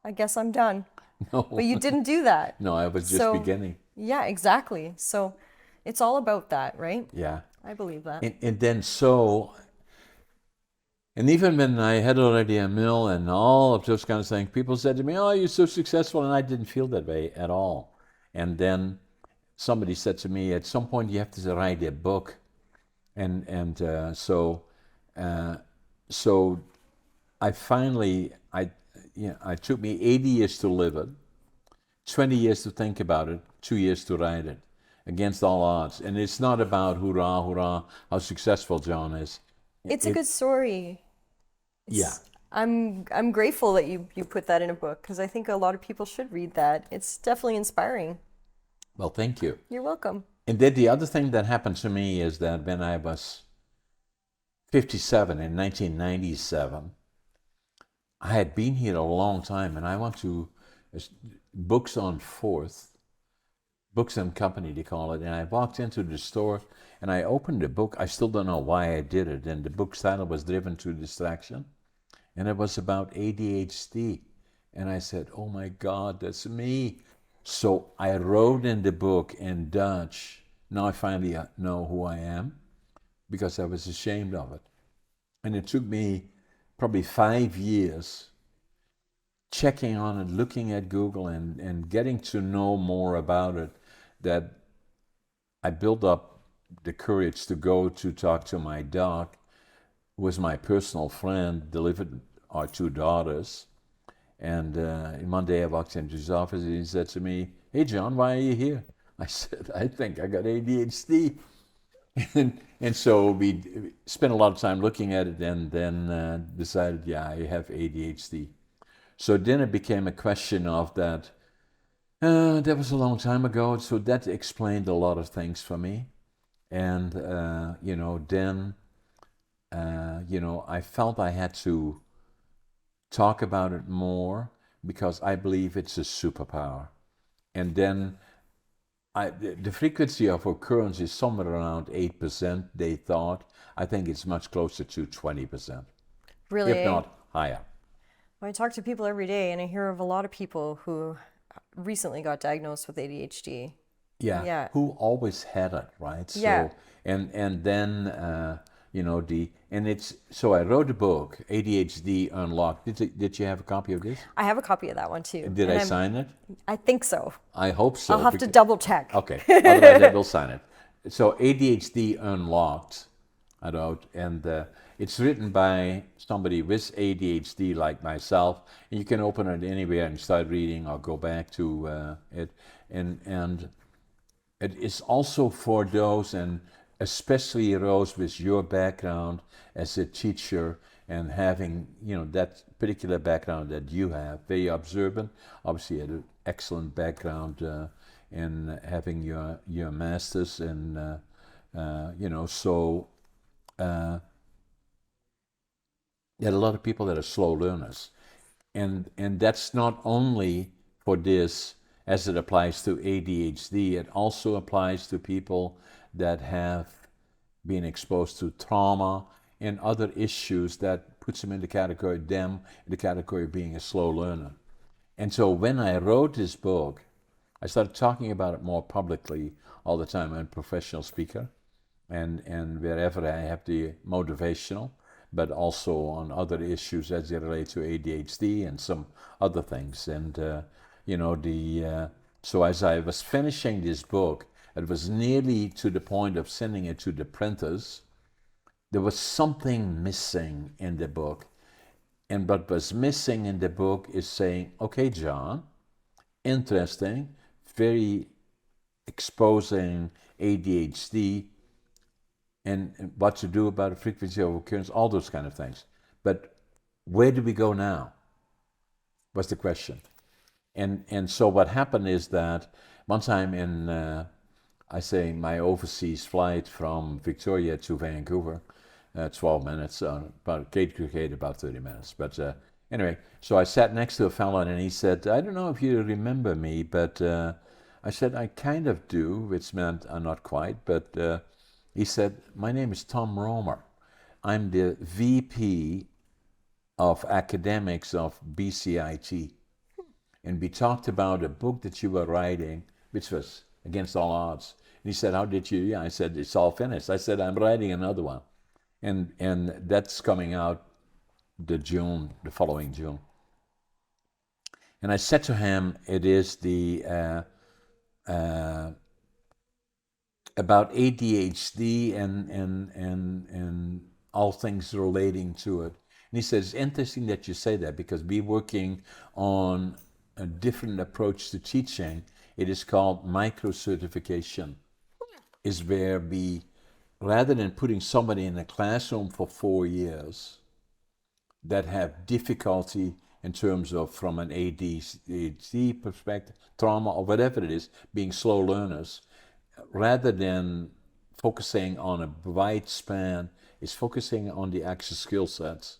I guess I'm done." No. But you didn't do that. No, I was just beginning. Yeah, exactly. So it's all about that, right? Yeah. I believe that. And then and even when I had already a mill and all of those kind of things, people said to me, "Oh, you're so successful," and I didn't feel that way at all. And then somebody said to me, "At some point, you have to write a book," so I finally it took me 80 years to live it, 20 years to think about it, 2 years to write it, against all odds. And it's not about hurrah, hurrah, how successful John is. It's a good story. Yeah. I'm grateful that you put that in a book because I think a lot of people should read that. It's definitely inspiring. Well, thank you. You're welcome. And then the other thing that happened to me is that when I was 57 in 1997, I had been here a long time, and I went to Books on 4th, Books and Company, they call it, and I walked into the store, and I opened the book. I still don't know why I did it, and the book's title was Driven to Distraction, and it was about ADHD, and I said, "Oh my God, that's me." So I wrote in the book in Dutch. Now I finally know who I am, because I was ashamed of it. And it took me probably 5 years checking on it, looking at Google and getting to know more about it, that I built up the courage to go to talk to my doc, who was my personal friend, delivered our 2 daughters. And one day I walked into his office and he said to me, "Hey John, why are you here?" I said, "I think I got ADHD." And so we spent a lot of time looking at it and then decided, yeah, I have ADHD. So then it became a question of that. That was a long time ago, so that explained a lot of things for me. And, then, I felt I had to talk about it more because I believe it's a superpower. And then the frequency of occurrence is somewhere around 8%, they thought. I think it's much closer to 20%. Really? If not higher. Well, I talk to people every day, and I hear of a lot of people who recently got diagnosed with ADHD. Yeah. Who always had it, right? So, Yeah. And then, so I wrote a book, ADHD Unlocked. Did you have a copy of this? I have a copy of that one too. Did I sign it? I think so. I hope so. I'll have to double check. Okay, otherwise I will sign it. So ADHD Unlocked, I wrote, and it's written by somebody with ADHD like myself. And you can open it anywhere and start reading, or go back to it, and it is also for those, and especially those with your background as a teacher, and having that particular background that you have, very observant. Obviously, you had an excellent background in having your masters, and so there are a lot of people that are slow learners, and that's not only for this as it applies to ADHD. It also applies to people that have been exposed to trauma and other issues that puts them in the category of being a slow learner. And so when I wrote this book, I started talking about it more publicly all the time. I'm a professional speaker, and wherever I have the motivational, but also on other issues as they relate to ADHD and some other things. And so as I was finishing this book, it was nearly to the point of sending it to the printers. There was something missing in the book, and what was missing in the book is saying, okay, John, interesting, very exposing ADHD, and what to do about the frequency of occurrence, all those kind of things. But where do we go now? Was the question. And so what happened is that one time in, I say, my overseas flight from Victoria to Vancouver, 12 minutes, about gate to gate, about 30 minutes. But anyway, so I sat next to a fellow, and he said, I don't know if you remember me, but I said, I kind of do, which meant not quite, but he said, my name is Tom Romer. I'm the VP of academics of BCIT. And we talked about a book that you were writing, which was Against All Odds. And he said, how did you? Yeah, I said, it's all finished. I said, I'm writing another one. And that's coming out the following June. And I said to him, it is the about ADHD and all things relating to it. And he says, it's interesting that you say that, because we're working on a different approach to teaching. It is called micro-certification, is where we, rather than putting somebody in a classroom for 4 years that have difficulty in terms of, from an ADHD perspective, trauma or whatever it is, being slow learners, rather than focusing on a wide span, is focusing on the actual skill sets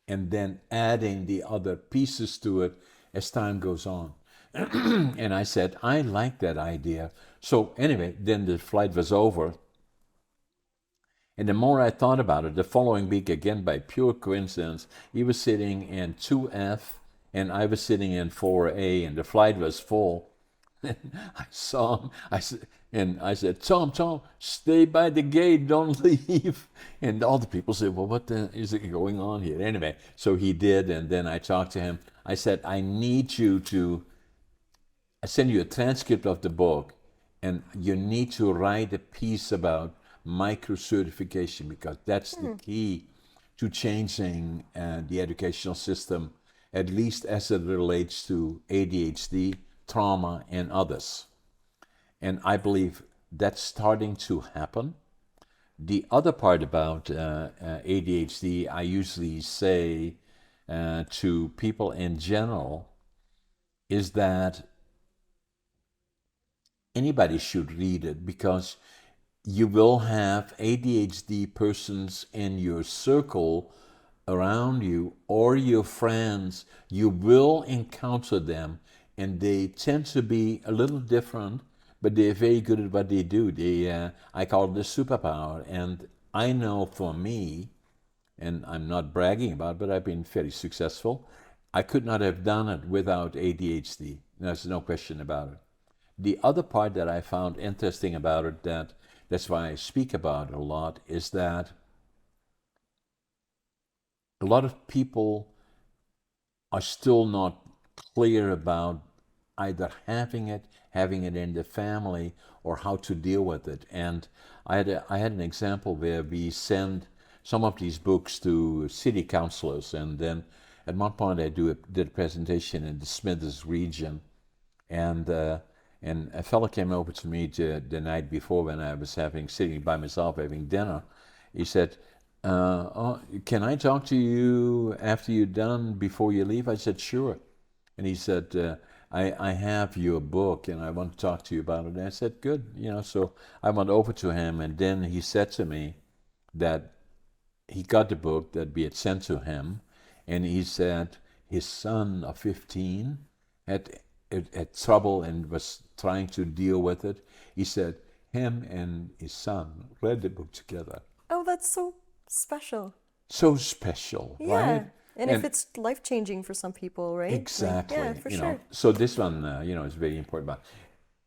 and then adding the other pieces to it as time goes on. And I said, I like that idea. So anyway, then the flight was over. And the more I thought about it, the following week, again by pure coincidence, he was sitting in 2F and I was sitting in 4A, and the flight was full. And I saw him. I said, Tom, stay by the gate, don't leave. And all the people said, well, what is it going on here? Anyway, so he did, and then I talked to him. I said, I send you a transcript of the book, and you need to write a piece about micro-certification, because that's the key to changing the educational system, at least as it relates to ADHD, trauma, and others. And I believe that's starting to happen. The other part about ADHD, I usually say to people in general, is that anybody should read it, because you will have ADHD persons in your circle around you, or your friends. You will encounter them, and they tend to be a little different, but they're very good at what they do. I call it a superpower. And I know for me, and I'm not bragging about it, but I've been fairly successful. I could not have done it without ADHD. There's no question about it. The other part that I found interesting about it, that's why I speak about it a lot, is that a lot of people are still not clear about either having it, having it in the family or how to deal with it. And I had an example where we send some of these books to city councilors, and then at one point I did a presentation in the Smithers region, and a fellow came over to me the night before when I was sitting by myself having dinner. He said, oh, can I talk to you after you're done before you leave? I said, sure. And he said, I have your book and I want to talk to you about it. And I said, good. So I went over to him, and then he said to me that he got the book that we had sent to him, and he said his son of 15 had trouble and was trying to deal with it. He said him and his son read the book together. Oh, that's so special. So special, Yeah. right? And if it's life-changing for some people, right? Exactly. Yeah, for sure. So this one, is very important. But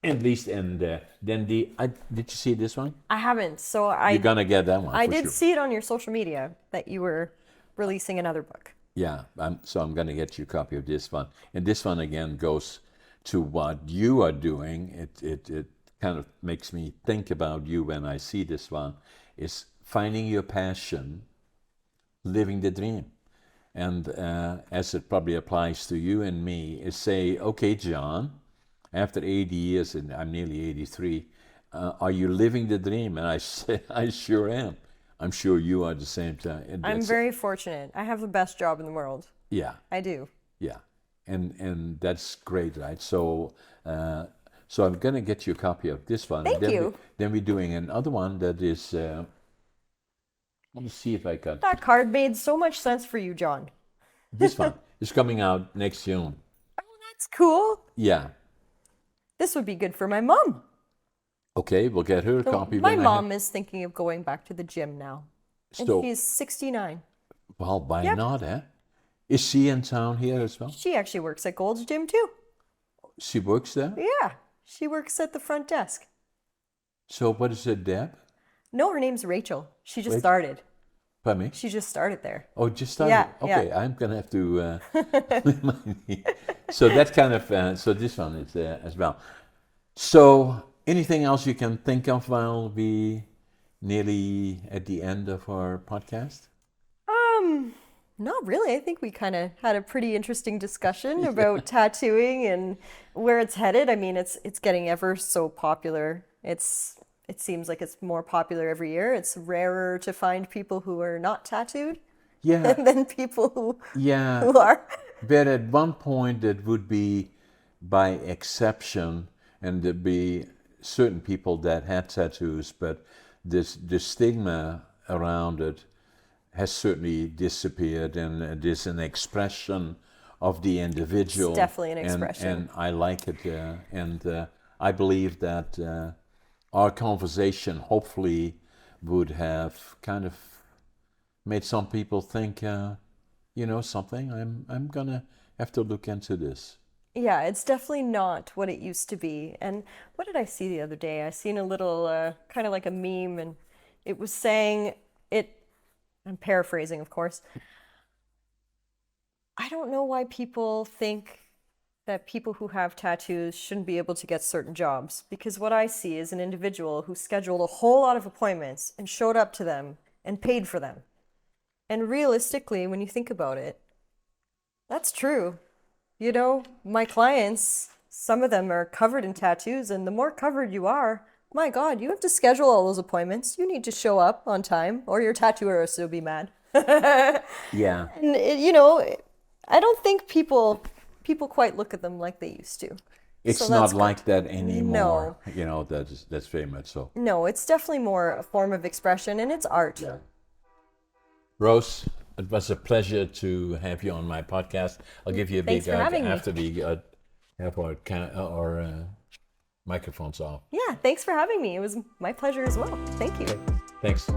at least, and then did you see this one? I haven't. So You're gonna get that one. I for did sure. see it on your social media that you were releasing another book. Yeah. I'm gonna get you a copy of this one, and this one again goes to what you are doing. It kind of makes me think about you when I see this one. Is finding your passion, living the dream. And as it probably applies to you and me, is say, okay, John, after 80 years, and I'm nearly 83, are you living the dream? And I say, I sure am. I'm sure you are at the same time. I'm very fortunate. I have the best job in the world. Yeah, I do. yeah. And that's great, right? So I'm going to get you a copy of this one. Thank you. Then we're doing another one that is... let me see if I got... That card made so much sense for you, John. This one is coming out next June. Oh, that's cool. Yeah. This would be good for my mom. Okay, we'll get her a copy. My mom is thinking of going back to the gym now. And So, she's 69. well, why Yep. not, eh? Is she in town here as well? She actually works at Gold's Gym too. She works there? Yeah, she works at the front desk. So what is it, Deb? No, her name's Rachel. She just Rachel? started. Pardon me? She just started there. Oh, just started? Yeah, Okay, yeah. I'm going to have to... so that kind of... so this one is as well. So anything else you can think of while we nearly at the end of our podcast? Not really. I think we kind of had a pretty interesting discussion about tattooing and where it's headed. I mean, it's getting ever so popular. It seems like it's more popular every year. It's rarer to find people who are not tattooed Yeah. than people who Yeah. are. But at one point it would be by exception, and there'd be certain people that had tattoos, but the stigma around it has certainly disappeared, and it is an expression of the individual. It's definitely an expression. And I like it, and I believe that our conversation hopefully would have kind of made some people think, something. I'm gonna have to look into this. Yeah, it's definitely not what it used to be. And what did I see the other day? I seen a little kind of like a meme, and it was saying I'm paraphrasing, of course. I don't know why people think that people who have tattoos shouldn't be able to get certain jobs, because what I see is an individual who scheduled a whole lot of appointments and showed up to them and paid for them. And realistically, when you think about it, that's true. My clients, some of them are covered in tattoos, and the more covered you are, my God, you have to schedule all those appointments. You need to show up on time, or your tattooer will be mad. Yeah. And I don't think people quite look at them like they used to. It's So not that's like that anymore. No. That's very much so. No, it's definitely more a form of expression, and it's art. Yeah. Rose, it was a pleasure to have you on my podcast. I'll give you a Thanks big for hug having me. after we have our microphones off. Yeah, thanks for having me. It was my pleasure as well. Thank you. Thanks.